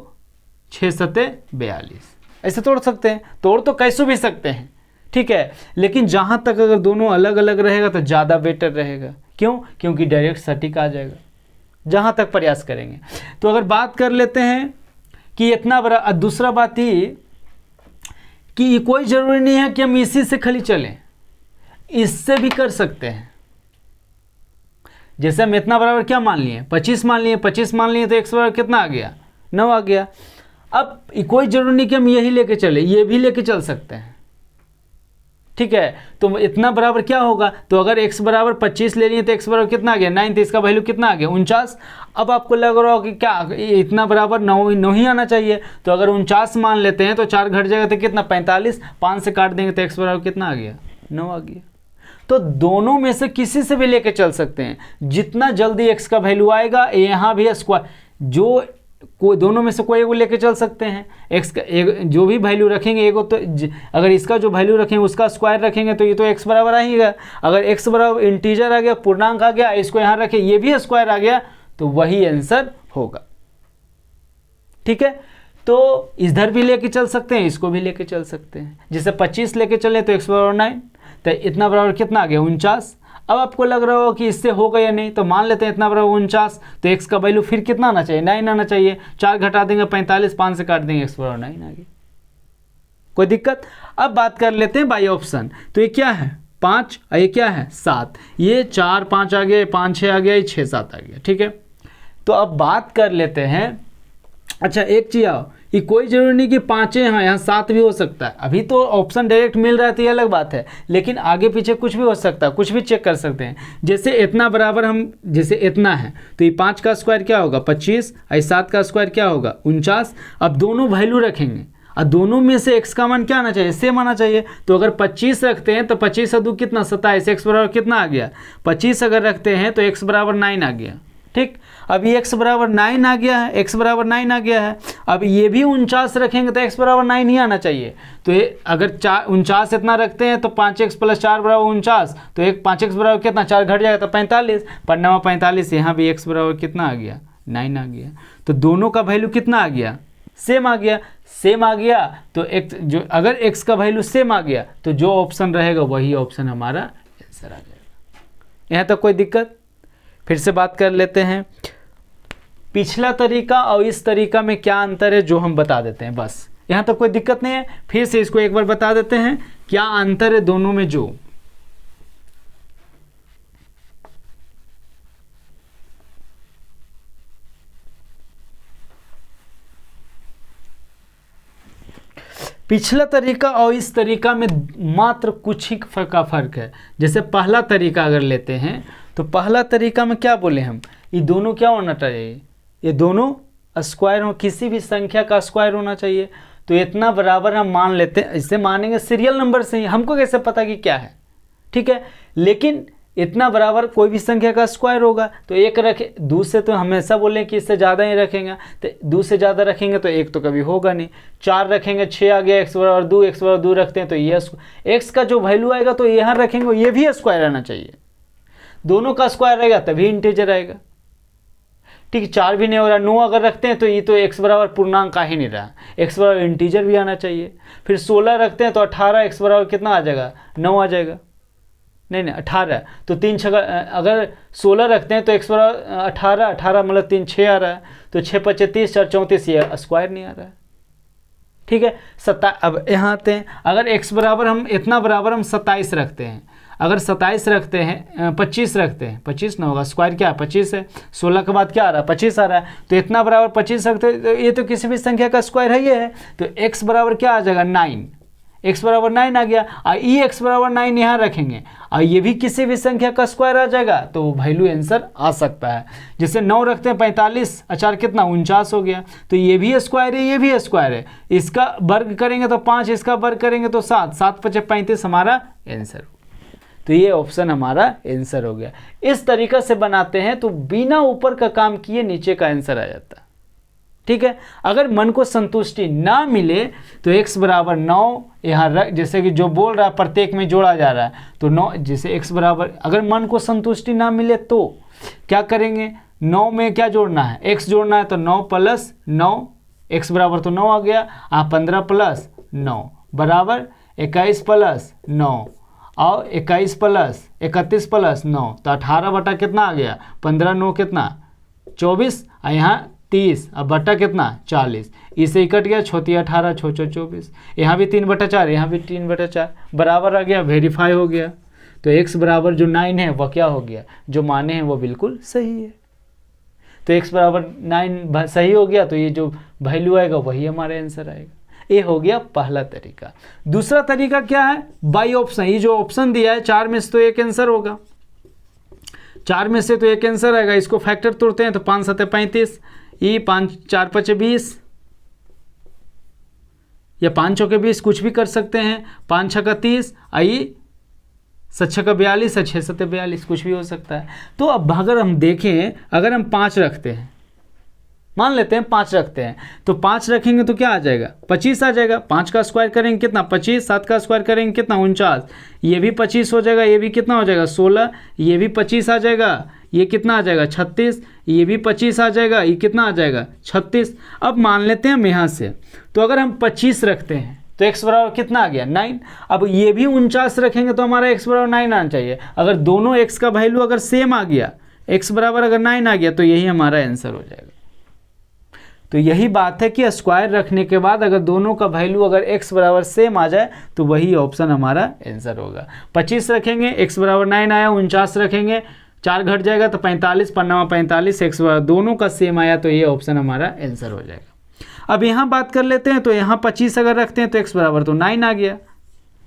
6 7 42, ऐसे तोड़ सकते हैं। तोड़ तो कैसे भी सकते हैं, ठीक है, लेकिन जहाँ तक अगर दोनों अलग अलग रहेगा तो ज़्यादा बेटर रहेगा। क्यों? क्योंकि डायरेक्ट सटीक आ जाएगा। जहाँ तक प्रयास करेंगे। तो अगर बात कर लेते हैं कि इतना बड़ा, दूसरा बात ये कि कोई ज़रूरी नहीं है कि हम इसी से खाली चलें, इससे भी कर सकते हैं। जैसे हम इतना बराबर क्या मान लिए, 25 मान लिए, 25 मान लिए तो x बराबर कितना आ गया, 9 आ गया। अब कोई जरूरी नहीं कि हम यही लेके चले, ये भी लेके चल सकते हैं, ठीक है। तो इतना बराबर क्या होगा, तो अगर x बराबर 25 ले लिए तो x बराबर कितना आ गया 9, तो इसका वैल्यू कितना आ गया 49। अब आपको लग रहा हो कि क्या इतना बराबर 9 ही आना चाहिए, तो अगर 49 मान लेते हैं तो 4 घट जाएगा तो कितना 45, 5 से काट देंगे तो x बराबर कितना आ गया 9 आ गया। तो दोनों में से किसी से भी लेके चल सकते हैं, जितना जल्दी x का वैल्यू आएगा यहाँ भी स्क्वायर, जो कोई दोनों में से कोई एक लेके चल सकते हैं। x का एक जो भी वैल्यू रखेंगे एगो, तो अगर इसका जो वैल्यू रखेंगे उसका स्क्वायर रखेंगे तो ये तो x बराबर आएगा। अगर x बराबर इंटीजर आ गया, पूर्णांक आ गया, इसको यहाँ रखे ये भी स्क्वायर आ गया, तो वही आंसर होगा, ठीक है। तो इधर भी लेके चल सकते हैं, इसको भी लेके चल सकते हैं। जैसे 25 लेके चले तो x बराबर 9, तो इतना बराबर कितना आ गया 49। अब आपको लग रहा हो कि इससे होगा या नहीं, तो मान लेते हैं इतना बराबर 49, तो x का वैल्यू फिर कितना आना चाहिए 9 आना चाहिए। 4 घटा देंगे 45, 5 से काट देंगे x बराबर 9 आ गया, कोई दिक्कत। अब बात कर लेते हैं बाई ऑप्शन, तो ये क्या है 5 और ये क्या है 7, ये 4 5 आ गया, 5 6 आ गया, ये 6 7 आ गया, ठीक है। तो अब बात कर लेते हैं, अच्छा एक चीज़ आओ, ये कोई जरूरी नहीं कि 5 हैं, यहाँ 7 भी हो सकता है। अभी तो ऑप्शन डायरेक्ट मिल रहा है तो ये अलग बात है, लेकिन आगे पीछे कुछ भी हो सकता है, कुछ भी चेक कर सकते हैं। जैसे इतना बराबर हम, जैसे इतना है तो ये 5 का स्क्वायर क्या होगा 25, और 7 का स्क्वायर क्या होगा 49। अब दोनों वैल्यू रखेंगे और दोनों में से x का मान क्या आना चाहिए, सेम आना चाहिए। तो अगर 25 रखते हैं तो 25 से 2 कितना 27, x बराबर कितना आ गया 25 अगर रखते हैं तो x बराबर 9 आ गया, ठीक। अब ये x बराबर 9 आ गया है, x बराबर 9 आ गया है। अब ये भी 49 रखेंगे तो x बराबर 9 ही आना चाहिए। तो ये अगर 49 इतना रखते हैं तो 5x + 4 बराबर 49, तो एक 5x बराबर कितना 4 घट जाएगा तो 45, पर 9 45, यहाँ भी x बराबर कितना आ गया 9 आ गया। तो दोनों का वैल्यू कितना आ गया सेम आ गया, सेम आ गया। तो x जो अगर x का वैल्यू सेम आ गया तो जो ऑप्शन रहेगा वही ऑप्शन हमारा आंसर आ जाएगा। यहाँ तक कोई दिक्कत। फिर से बात कर लेते हैं, पिछला तरीका और इस तरीका में क्या अंतर है जो हम बता देते हैं, बस यहाँ तक कोई दिक्कत नहीं है। फिर से इसको एक बार बता देते हैं क्या अंतर है दोनों में। जो पिछला तरीका और इस तरीका में मात्र कुछ ही का फर्क है। जैसे पहला तरीका अगर लेते हैं तो पहला तरीका में क्या बोले हम, ये दोनों क्या होना चाहिए, ये दोनों स्क्वायर हो, किसी भी संख्या का स्क्वायर होना चाहिए। तो इतना बराबर हम मान लेते हैं, इसे मानेंगे सीरियल नंबर से ही, हमको कैसे पता कि क्या है, ठीक है। लेकिन इतना बराबर कोई भी संख्या का स्क्वायर होगा तो एक रखे, 2 से तो हमेशा बोलें कि इससे ज़्यादा ही रखेंगे, तो 2 से ज़्यादा रखेंगे तो 1 तो कभी होगा नहीं। 4 रखेंगे 6 आ गया, x बराबर 2, x बराबर 2 रखते हैं तो ये x का जो वैल्यू आएगा तो यहाँ रखेंगे ये भी स्क्वायर आना चाहिए, दोनों का स्क्वायर रहेगा तभी इंटीजर आएगा, ठीक है। 4 भी नहीं हो रहा, 9 अगर रखते हैं तो ये तो x बराबर पूर्णांक आ ही नहीं रहा, x बराबर इंटीजर भी आना चाहिए। फिर 16 रखते हैं तो 18, x बराबर कितना आ जाएगा 9 आ जाएगा, नहीं 18, तो 3 6 अगर 16 रखते हैं तो x बराबर 18, 18 मतलब 3 6 आ रहा है, तो 6 5 30 4 34, ये स्क्वायर नहीं आ रहा है, ठीक है। अब यहाँ आते हैं, अगर x बराबर हम इतना बराबर हम 27 रखते हैं, अगर 27 रखते हैं 25 रखते हैं, 25 ना होगा, स्क्वायर क्या है 25 है, 16 के बाद क्या आ रहा है 25 आ रहा है, तो इतना बराबर 25 रखते हैं तो ये तो किसी भी संख्या का स्क्वायर है, ये है। तो x बराबर क्या आ जाएगा 9, x बराबर 9 आ गया, और ये x बराबर 9 यहाँ रखेंगे और ये भी किसी भी संख्या का स्क्वायर आ जाएगा, तो वैल्यू आंसर आ सकता है। जैसे 9 रखते हैं 45, 4 कितना 49 हो गया, तो ये भी स्क्वायर है, ये भी स्क्वायर है, इसका वर्ग करेंगे तो 5, इसका वर्ग करेंगे तो 7, 7 5 35 हमारा आंसर। तो ये ऑप्शन हमारा आंसर हो गया। इस तरीका से बनाते हैं तो बिना ऊपर का काम किए नीचे का आंसर आ जाता है, ठीक है। अगर मन को संतुष्टि ना मिले तो x बराबर 9 यहाँ रख, जैसे कि जो बोल रहा है प्रत्येक में जोड़ा जा रहा है, तो 9 जैसे x बराबर, अगर मन को संतुष्टि ना मिले तो क्या करेंगे, 9 में क्या जोड़ना है x जोड़ना है, तो 9 + 9, x बराबर तो 9 आ गया, 15 + 9 बराबर 21 + 9, और 21 + 31 + 9, तो 18 बटा कितना आ गया 15, 9 कितना 24 और यहाँ 30 अब बट्टा कितना 40, इसे कट गया, छोटी 18 छोचो 24, यहाँ भी 3/4 यहाँ भी 3/4 बराबर आ गया, वेरीफाई हो गया। तो x बराबर जो 9 है वह क्या हो गया, जो माने हैं वो बिल्कुल सही है। तो x बराबर 9 सही हो गया, तो ये जो वैल्यू आएगा वही हमारा आंसर आएगा। ये हो गया पहला तरीका। दूसरा तरीका क्या है, बाई ऑप्शन। ये जो ऑप्शन दिया है 4 में से तो एक आंसर होगा, 4 में से तो एक आंसर आएगा। इसको फैक्टर तोड़ते हैं तो 5 7 35, ये 5 4 5 20 या 5 चौके 20 कुछ भी कर सकते हैं, 5 6 30, आई 7 6 42 और 6 7 42 कुछ भी हो सकता है। तो अब अगर हम देखें, अगर हम 5 रखते हैं, मान लेते हैं 5 रखते हैं, तो 5 रखेंगे तो क्या आ जाएगा 25 आ जाएगा। 5 का स्क्वायर करेंगे कितना 25, 7 का स्क्वायर करेंगे कितना 49, ये भी 25 हो जाएगा, ये भी कितना हो जाएगा 16, ये भी 25 आ जाएगा, ये कितना आ जाएगा 36, ये भी 25 आ जाएगा, ये कितना आ जाएगा 36। अब मान लेते हैं हम यहाँ से, तो अगर हम 25 रखते हैं तो x बराबर कितना आ गया 9। अब ये भी 49 रखेंगे तो हमारा x बराबर 9 आना चाहिए। अगर दोनों x का वैल्यू अगर सेम आ गया, x बराबर अगर 9 आ गया, तो यही हमारा आंसर हो जाएगा। तो यही बात है कि स्क्वायर रखने के बाद अगर दोनों का वैल्यू अगर x बराबर सेम आ जाए तो वही ऑप्शन हमारा आंसर होगा। 25 रखेंगे, x बराबर 9 आया, 49 रखेंगे, 4 घट जाएगा तो 45, पन्ना 45, x बराबर दोनों का सेम आया, तो ये ऑप्शन हमारा आंसर हो जाएगा। अब यहाँ बात कर लेते हैं, तो यहाँ 25 अगर रखते हैं तो x बराबर तो 9 आ गया,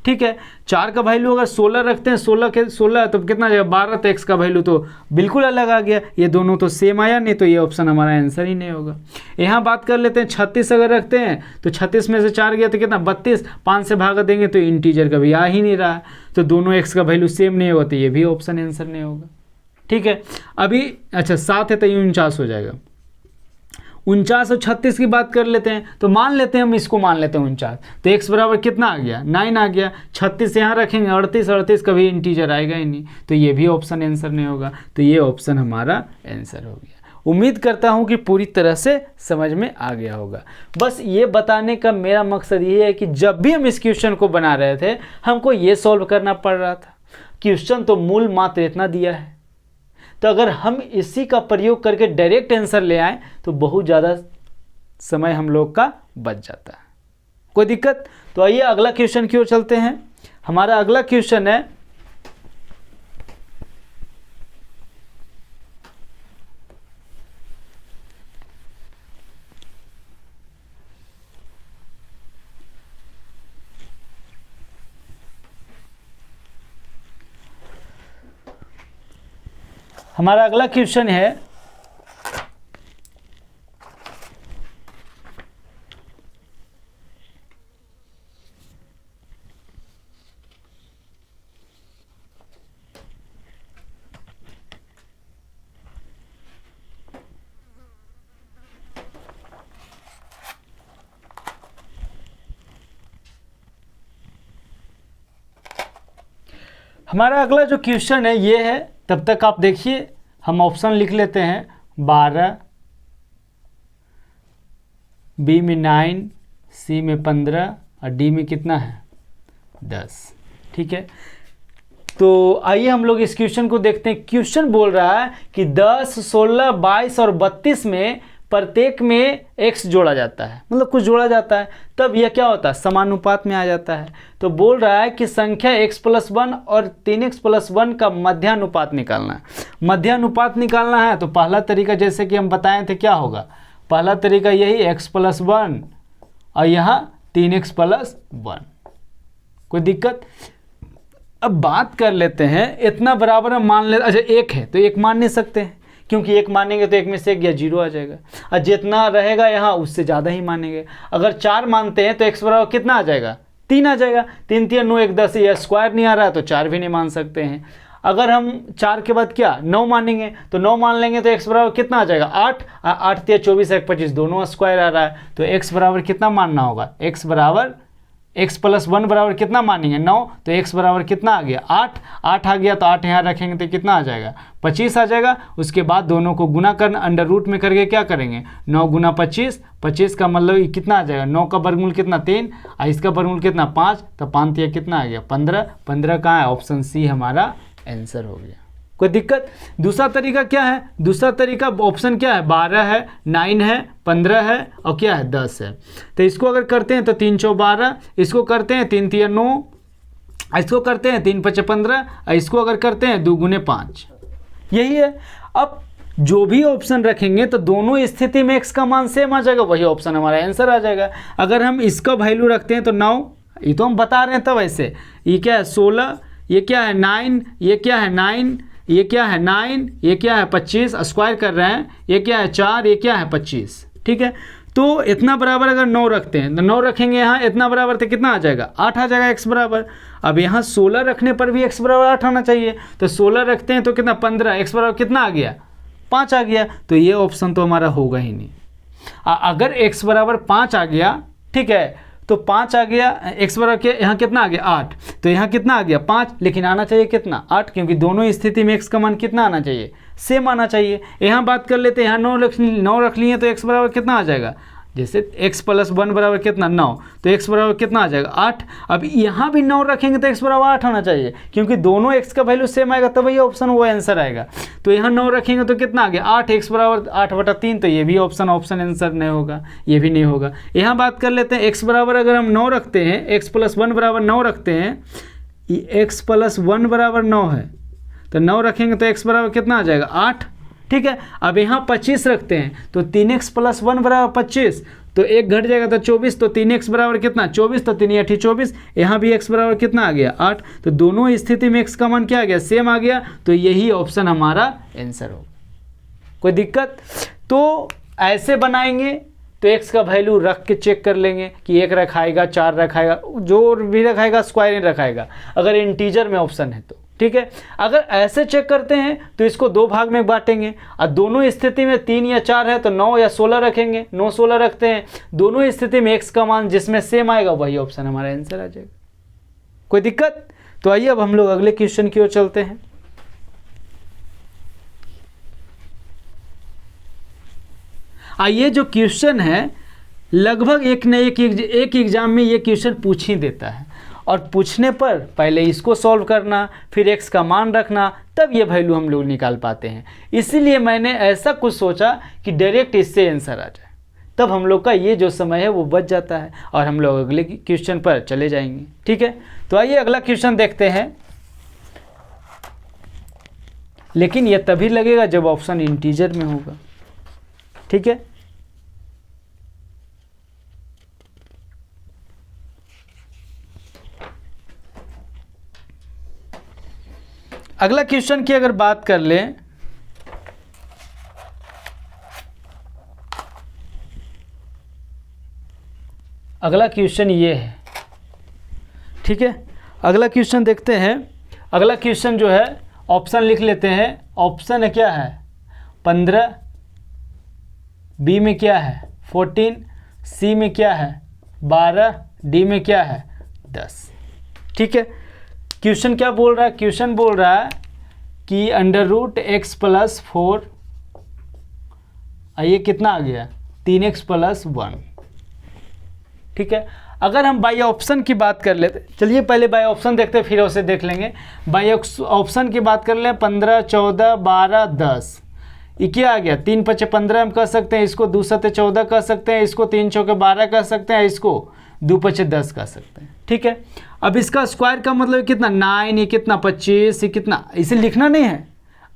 ठीक है। 4 का वैल्यू अगर 16 रखते हैं, 16 के 16 तो कितना आ जाएगा 12, तो x का वैल्यू तो बिल्कुल अलग आ गया, ये दोनों तो सेम आया नहीं, तो ये ऑप्शन हमारा आंसर ही नहीं होगा। यहाँ बात कर लेते हैं 36 अगर रखते हैं, तो 36 में से 4 गया तो कितना 32, 5 से भागा देंगे तो इंटीजर कभी आ ही नहीं रहा, तो दोनों x का वैल्यू सेम नहीं होगा, तो ये भी ऑप्शन आंसर नहीं होगा, ठीक है। अभी अच्छा 7 है तो ये 49 हो जाएगा। 49 और 36 की बात कर लेते हैं, तो मान लेते हैं हम इसको मान लेते हैं 49, तो x बराबर कितना आ गया 9 आ गया। 36 यहाँ रखेंगे, 38 कभी इंटीजर आएगा ही नहीं, तो ये भी ऑप्शन आंसर नहीं होगा, तो ये ऑप्शन हमारा आंसर हो गया। उम्मीद करता हूँ कि पूरी तरह से समझ में आ गया होगा। बस ये बताने का मेरा मकसद ये है कि जब भी हम इस क्वेश्चन को बना रहे थे, हमको ये सॉल्व करना पड़ रहा था। क्वेश्चन तो मूल मात्र इतना दिया है, तो अगर हम इसी का प्रयोग करके डायरेक्ट आंसर ले आए तो बहुत ज़्यादा समय हम लोग का बच जाता है। कोई दिक्कत? तो आइए अगला क्वेश्चन की ओर चलते हैं। हमारा अगला क्वेश्चन है हमारा अगला क्वेश्चन है हमारा अगला जो क्वेश्चन है ये है, तब तक आप देखिए हम ऑप्शन लिख लेते हैं 12, बी में 9, सी में 15 और डी में कितना है 10, ठीक है। तो आइए हम लोग इस क्वेश्चन को देखते हैं। क्वेश्चन बोल रहा है कि 10, 16, 22 और 32 में प्रत्येक में x जोड़ा जाता है, मतलब कुछ जोड़ा जाता है, तब यह क्या होता है समानुपात में आ जाता है। तो बोल रहा है कि संख्या x+1 और 3x+1 का मध्यानुपात निकालना है। मध्यानुपात निकालना है तो पहला तरीका जैसे कि हम बताए थे क्या होगा, पहला तरीका यही x+1 और यहाँ 3x+1। कोई दिक्कत? अब बात कर लेते हैं, इतना बराबर हम मान लेते, अच्छा 1 है तो 1 मान नहीं सकते हैं, क्योंकि 1 मानेंगे तो 1 में से 1 या 0 आ जाएगा, और जितना रहेगा यहाँ उससे ज़्यादा ही मानेंगे। अगर 4 मानते हैं तो x बराबर कितना आ जाएगा 3 आ जाएगा, 3 3 9 1 10, यह स्क्वायर नहीं आ रहा है तो 4 भी नहीं मान सकते हैं। अगर हम 4 के बाद क्या 9 मानेंगे तो 9 मान लेंगे तो x बराबर कितना आ जाएगा 8, 8 3 24 1 25 दोनों स्क्वायर आ रहा है, तो x बराबर कितना मानना होगा, x बराबर x+1 बराबर कितना मानेंगे 9, तो x बराबर कितना आ गया 8, 8 आ गया तो 8 यहाँ रखेंगे तो कितना आ जाएगा 25 आ जाएगा। उसके बाद दोनों को गुना करना, अंडर रूट में करके क्या करेंगे 9 गुना 25, 25 का मतलब ये कितना आ जाएगा 9 का वर्गमूल कितना 3 और इसका वर्गमूल कितना 5, तो 5 कितना आ गया 15, 15 कहाँ है ऑप्शन सी हमारा आंसर हो गया। कोई दिक्कत? दूसरा तरीका क्या है? दूसरा तरीका ऑप्शन क्या है? 12 है, 9 है, 15 है और क्या है? 10 है। तो इसको अगर करते हैं तो 3 चौ 12, इसको करते हैं 3 तिया 9, इसको करते हैं 3 पचे 15, इसको अगर करते हैं 2 गुने 5, यही है। अब जो भी ऑप्शन रखेंगे तो दोनों स्थिति में x का मान सेम आ जाएगा, वही ऑप्शन हमारा आंसर आ जाएगा। अगर हम इसका वैल्यू रखते हैं तो 9, ये तो हम बता रहे हैं तब ऐसे, ये क्या है 16, ये क्या है 9, ये क्या है 9, ये क्या है 9, ये क्या है 25, स्क्वायर कर रहे हैं, ये क्या है 4, ये क्या है 25, ठीक है। तो इतना बराबर अगर 9 रखते हैं तो 9 रखेंगे यहाँ, इतना बराबर तो कितना आ जाएगा? 8 आ जाएगा x बराबर। अब यहाँ 16 रखने पर भी x बराबर 8 आना चाहिए, तो 16 रखते हैं तो कितना 15, x बराबर कितना आ गया? 5 आ गया। तो ये ऑप्शन तो हमारा होगा ही नहीं। अगर x बराबर 5 आ गया, ठीक है, तो 5 आ गया, x बराबर के यहाँ कितना आ गया? 8, तो यहाँ कितना आ गया? 5, लेकिन आना चाहिए कितना? 8, क्योंकि दोनों स्थिति में x का मान कितना आना चाहिए? सेम आना चाहिए। यहाँ बात कर लेते हैं, यहाँ 9 रख लिए तो x बराबर कितना आ जाएगा? जैसे x + 1 बराबर कितना? 9, तो x बराबर कितना आ जाएगा? 8। अब यहाँ भी 9 रखेंगे तो x बराबर 8 आना चाहिए, क्योंकि दोनों x का वैल्यू सेम आएगा तब ये ऑप्शन वो आंसर आएगा। तो यहाँ 9 रखेंगे तो कितना आ गया? 8, x बराबर 8/3, तो ये भी ऑप्शन आंसर नहीं होगा, ये भी नहीं होगा। यहाँ बात कर लेते हैं, x बराबर अगर हम 9 रखते हैं, x + 1 बराबर 9 रखते हैं, x + 1 बराबर 9 है, तो 9 रखेंगे तो x बराबर कितना आ जाएगा? 8, ठीक है। अब यहाँ 25 रखते हैं तो 3x + 1 बराबर 25, तो 1 घट जाएगा तो 24, तो 3x बराबर कितना? 24, तो 3 × 8 = 24। यहाँ भी x बराबर कितना आ गया? 8। तो दोनों स्थिति में x का मान क्या आ गया? सेम आ गया। तो यही ऑप्शन हमारा आंसर होगा। कोई दिक्कत? तो ऐसे बनाएंगे तो x का वैल्यू रख के चेक कर लेंगे कि 1 रखाएगा, 4 रखाएगा, जो भी रखाएगा स्क्वायर नहीं रखाएगा, अगर इंटीजर में ऑप्शन है तो, ठीक है। अगर ऐसे चेक करते हैं तो इसको 2 भाग में बांटेंगे, और दोनों स्थिति में 3 या 4 है तो 9 या 16 रखेंगे, 9 16 रखते हैं। दोनों स्थिति में x का मान जिसमें सेम आएगा वही ऑप्शन हमारा आंसर आ जाएगा। कोई दिक्कत? तो आइए अब हम लोग अगले क्वेश्चन की ओर चलते हैं। आइए, जो क्वेश्चन है लगभग एक न एक एग्जाम में ये क्वेश्चन पूछ ही देता है, और पूछने पर पहले इसको सॉल्व करना, फिर x का मान रखना, तब ये वैल्यू हम लोग निकाल पाते हैं। इसीलिए मैंने ऐसा कुछ सोचा कि डायरेक्ट इससे आंसर आ जाए, तब हम लोग का ये जो समय है वो बच जाता है और हम लोग अगले क्वेश्चन पर चले जाएंगे, ठीक है। तो आइए अगला क्वेश्चन देखते हैं, लेकिन ये तभी लगेगा जब ऑप्शन इंटीजर में होगा, ठीक है। अगला क्वेश्चन की अगर बात कर लें, अगला क्वेश्चन ये है, ठीक है। अगला क्वेश्चन देखते हैं। अगला क्वेश्चन जो है ऑप्शन लिख लेते हैं। ऑप्शन है क्या है? 15, बी में क्या है? 14, सी में क्या है? 12, डी में क्या है? 10, ठीक है। क्वेश्चन क्या बोल रहा है? क्वेश्चन बोल रहा है कि √x + 4, ये कितना आ गया? 3x + 1, ठीक है। अगर हम बाय ऑप्शन की बात कर लेते, चलिए पहले बाय ऑप्शन देखते हैं फिर उसे देख लेंगे। बाय ऑप्शन की बात कर लें, 15, 14, 12, 10, ये क्या आ गया? 3 × 5 = 15 हम कह सकते हैं, इसको 2 × 7 = 14 कह सकते हैं, इसको 3 × 4 = 12 कह सकते हैं, इसको 2 × 5 = 10 कह सकते हैं, ठीक है। अब इसका स्क्वायर का मतलब कितना? 9, ये कितना? 25, ये कितना? इसे लिखना नहीं है,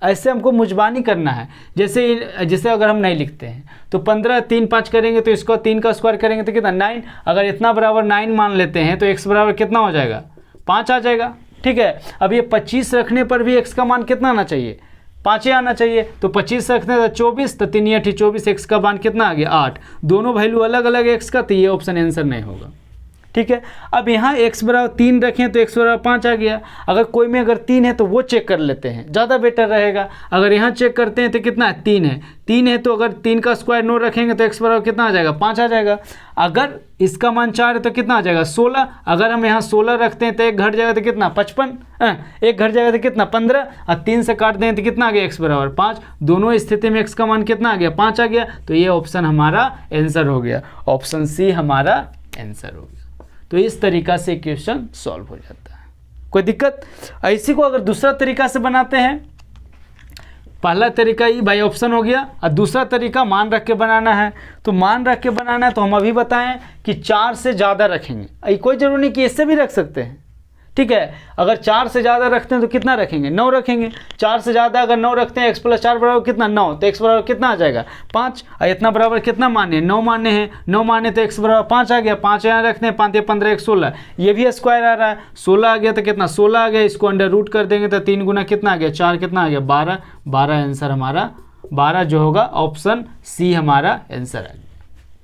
ऐसे हमको मुजबानी करना है। जैसे अगर हम नहीं लिखते हैं तो 15 3 5 करेंगे तो इसको 3 का स्क्वायर करेंगे तो कितना? 9। अगर इतना बराबर 9 मान लेते हैं तो x बराबर कितना हो जाएगा? 5 आ जाएगा, ठीक है। अब ये 25 रखने पर भी x का मान कितना आना चाहिए? 5 ही आना चाहिए। तो 25 रखते हैं तो 24, तो 3 × 8 = 24, x का मान कितना आ गया? 8। दोनों वैल्यू अलग अलग x का, तो ये ऑप्शन आंसर नहीं होगा, ठीक है। अब यहाँ x बराबर 3 रखें तो x बराबर 5 आ गया। अगर कोई में अगर 3 है तो वो चेक कर लेते हैं, ज़्यादा बेटर रहेगा। अगर यहाँ चेक करते हैं तो कितना है? 3 है। 3 है तो अगर 3 का स्क्वायर 9 रखेंगे तो x बराबर कितना आ जाएगा? 5 आ जाएगा। अगर इसका मान 4 है तो कितना आ जाएगा? 16। अगर हम यहाँ 16 रखते हैं तो 1 घट जाएगा तो कितना? 55। 1 घट जाएगा तो कितना? 15, और 3 से काट दें तो कितना आ गया? x बराबर 5। दोनों स्थिति में x का मान कितना आ गया? 5 आ गया। तो ये ऑप्शन हमारा आंसर हो गया, ऑप्शन सी हमारा आंसर हो गया। तो इस तरीका से क्वेश्चन सॉल्व हो जाता है। कोई दिक्कत? इसी को अगर दूसरा तरीका से बनाते हैं पहला तरीका ये बाई ऑप्शन हो गया, और दूसरा तरीका मान रख के बनाना है। तो मान रख के बनाना है तो हम अभी बताएं कि 4 से ज़्यादा रखेंगे, कोई ज़रूरी नहीं कि इससे भी रख सकते हैं, ठीक है। अगर 4 से ज़्यादा रखते हैं तो कितना रखेंगे, 9 रखेंगे। 4 से ज़्यादा अगर 9 रखते हैं, x + 4 बराबर कितना 9, तो x बराबर कितना आ जाएगा 5, और इतना बराबर कितना माने 9 माने हैं, 9 माने तो x बराबर 5 आ गया। 5 यहाँ रखते हैं, 5 × 15 = 16, ये भी स्क्वायर आ रहा है, 16 आ गया तो कितना 16 आ गया, इसको अंडर रूट कर देंगे तो 3 गुना कितना आ गया 4, कितना आ गया 12, 12 आंसर हमारा 12 जो होगा ऑप्शन सी हमारा आंसर आ गया,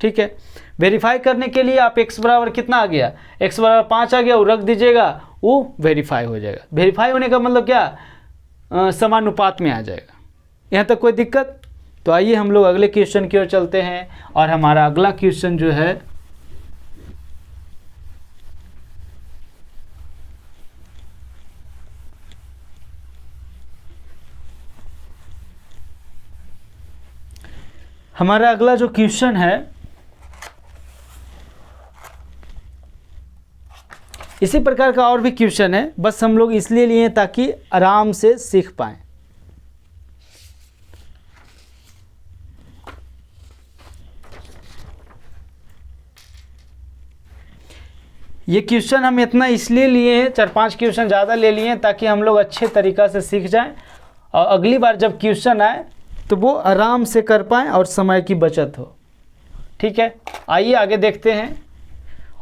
ठीक है। वेरीफाई करने के लिए आप x बराबर कितना आ गया, x बराबर 5 आ गया, वो रख दीजिएगा, वो वेरीफाई हो जाएगा। वेरीफाई होने का मतलब क्या, समानुपात में आ जाएगा। यहाँ तक कोई दिक्कत? तो आइए हम लोग अगले क्वेश्चन की ओर चलते हैं, और हमारा अगला क्वेश्चन जो है हमारा अगला जो क्वेश्चन है, इसी प्रकार का और भी क्वेश्चन है, बस हम लोग इसलिए लिए ताकि आराम से सीख पाएं। ये क्वेश्चन हम इतना इसलिए लिए हैं, 4-5 क्वेश्चन ज़्यादा ले लिए हैं ताकि हम लोग अच्छे तरीक़ा से सीख जाएं, और अगली बार जब क्वेश्चन आए तो वो आराम से कर पाएं और समय की बचत हो, ठीक है। आइए आगे देखते हैं।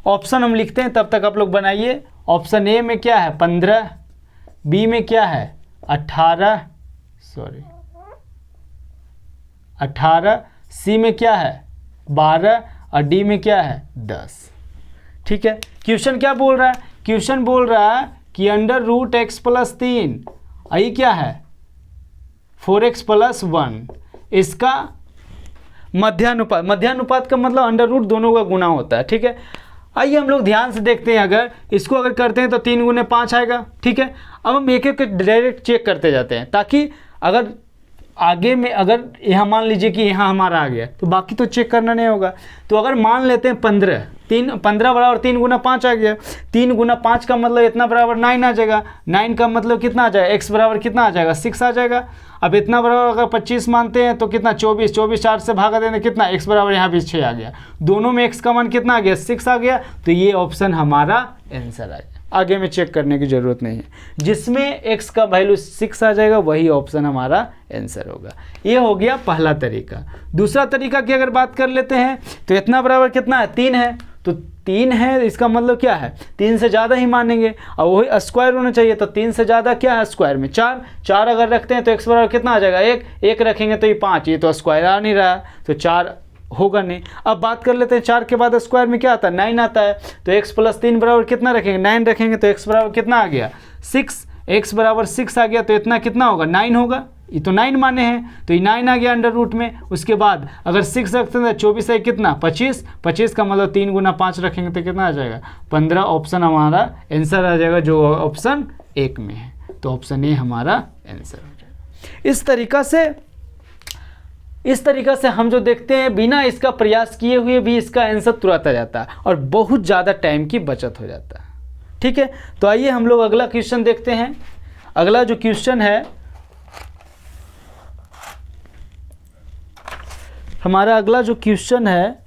ऑप्शन हम लिखते हैं, तब तक आप लोग बनाइए। ऑप्शन ए में क्या है 15, बी में क्या है 18, सी में क्या है 12, और डी में क्या है 10, ठीक है। क्वेश्चन क्या बोल रहा है, क्वेश्चन बोल रहा है कि अंडर रूट x + 3, ये क्या है 4x + 1, इसका मध्यानुपात, मध्यानुपात का मतलब अंडर रूट दोनों का गुना होता है, ठीक है। आइए हम लोग ध्यान से देखते हैं, अगर इसको अगर करते हैं तो 3 × 5 आएगा, ठीक है। अब हम एक एक डायरेक्ट चेक करते जाते हैं, ताकि अगर आगे में अगर यहाँ मान लीजिए कि यहाँ हमारा आ गया तो बाकी तो चेक करना नहीं होगा। तो अगर मान लेते हैं 15, 15 बराबर 3 × 5 आ गया, 3 × 5 का मतलब इतना बराबर 9 आ जाएगा, 9 का मतलब कितना आ जाएगा, x बराबर कितना आ जाएगा 6 आ जाएगा। अब इतना बराबर अगर 25 मानते हैं तो कितना 24, 24 4 से भागा देंगे कितना x बराबर यहाँ भी 6 आ गया, दोनों में x का मान कितना आ गया 6 आ गया। तो ये ऑप्शन हमारा आंसर आ गया, आगे में चेक करने की ज़रूरत नहीं है, जिसमें x का वैल्यू 6 आ जाएगा वही ऑप्शन हमारा आंसर होगा। ये हो गया पहला तरीका। दूसरा तरीका की अगर बात कर लेते हैं तो इतना बराबर कितना है 3 है, तो 3 है, इसका मतलब क्या है 3 से ज़्यादा ही मानेंगे, और वही स्क्वायर होना चाहिए, तो 3 से ज़्यादा क्या है स्क्वायर में 4, 4 अगर रखते हैं तो x बराबर कितना आ जाएगा 1, 1 रखेंगे तो ये 5, ये तो स्क्वायर आ नहीं रहा, तो 4 होगा नहीं। अब बात कर लेते हैं 4 के बाद स्क्वायर में क्या आता है 9 आता है, तो x + 3 बराबर कितना रखेंगे 9 रखेंगे, तो x बराबर कितना आ गया 6, x बराबर 6 आ गया, तो इतना कितना होगा 9 होगा, ये तो 9 माने हैं, तो ये 9 आ गया अंडर रूट में। उसके बाद अगर 6 रखते हैं 24 है कितना 25, 25 का मतलब 3 × 5 रखेंगे तो कितना आ जाएगा 15, ऑप्शन हमारा आंसर आ जाएगा जो ऑप्शन 1 में है, तो ऑप्शन ए हमारा आंसर हो जाएगा। इस तरीका से हम जो देखते हैं बिना इसका प्रयास किए हुए भी इसका आंसर तुरंत आ जाता है और बहुत ज़्यादा टाइम की बचत हो जाता है, ठीक है। तो आइए हम लोग अगला क्वेश्चन देखते हैं। अगला जो क्वेश्चन है हमारा, अगला जो क्वेश्चन है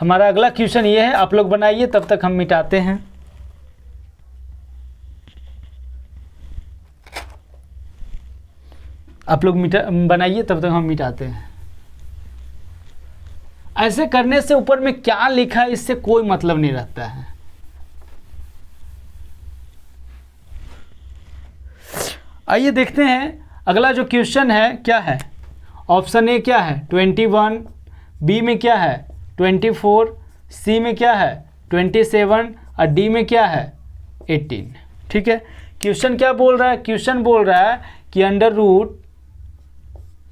हमारा अगला क्वेश्चन ये है, आप लोग बनाइए तब तक हम मिटाते हैं। आप लोग बनाइए तब तक हम मिटाते हैं। ऐसे करने से ऊपर में क्या लिखा है इससे कोई मतलब नहीं रहता है। आइए देखते हैं अगला जो क्वेश्चन है क्या है। ऑप्शन ए क्या है 21, बी में क्या है 24, सी में क्या है 27 और डी में क्या है 18, ठीक है। क्वेश्चन क्या बोल रहा है, क्वेश्चन बोल रहा है कि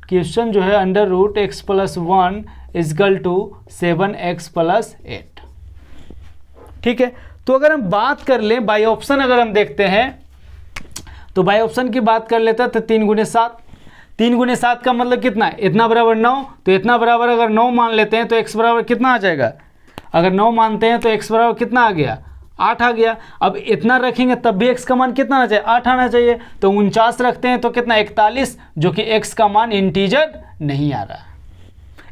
क्वेश्चन जो है अंडर रूट x + 1 = 7x + 8, ठीक है। तो अगर हम बात कर लें बाई ऑप्शन, अगर हम देखते हैं तो बाई ऑप्शन की बात कर लेते हैं तो 3 × 7, 3 × 7 का मतलब कितना है, इतना बराबर 9, तो इतना बराबर अगर 9 मान लेते हैं तो x बराबर कितना आ जाएगा, अगर 9 मानते हैं तो x बराबर कितना आ गया, 8 आ गया। अब इतना रखेंगे तब भी x का मान कितना आना चाहिए, 8 आना चाहिए। तो 49 रखते हैं तो कितना, 41, जो कि x का मान इंटीजर नहीं आ रहा,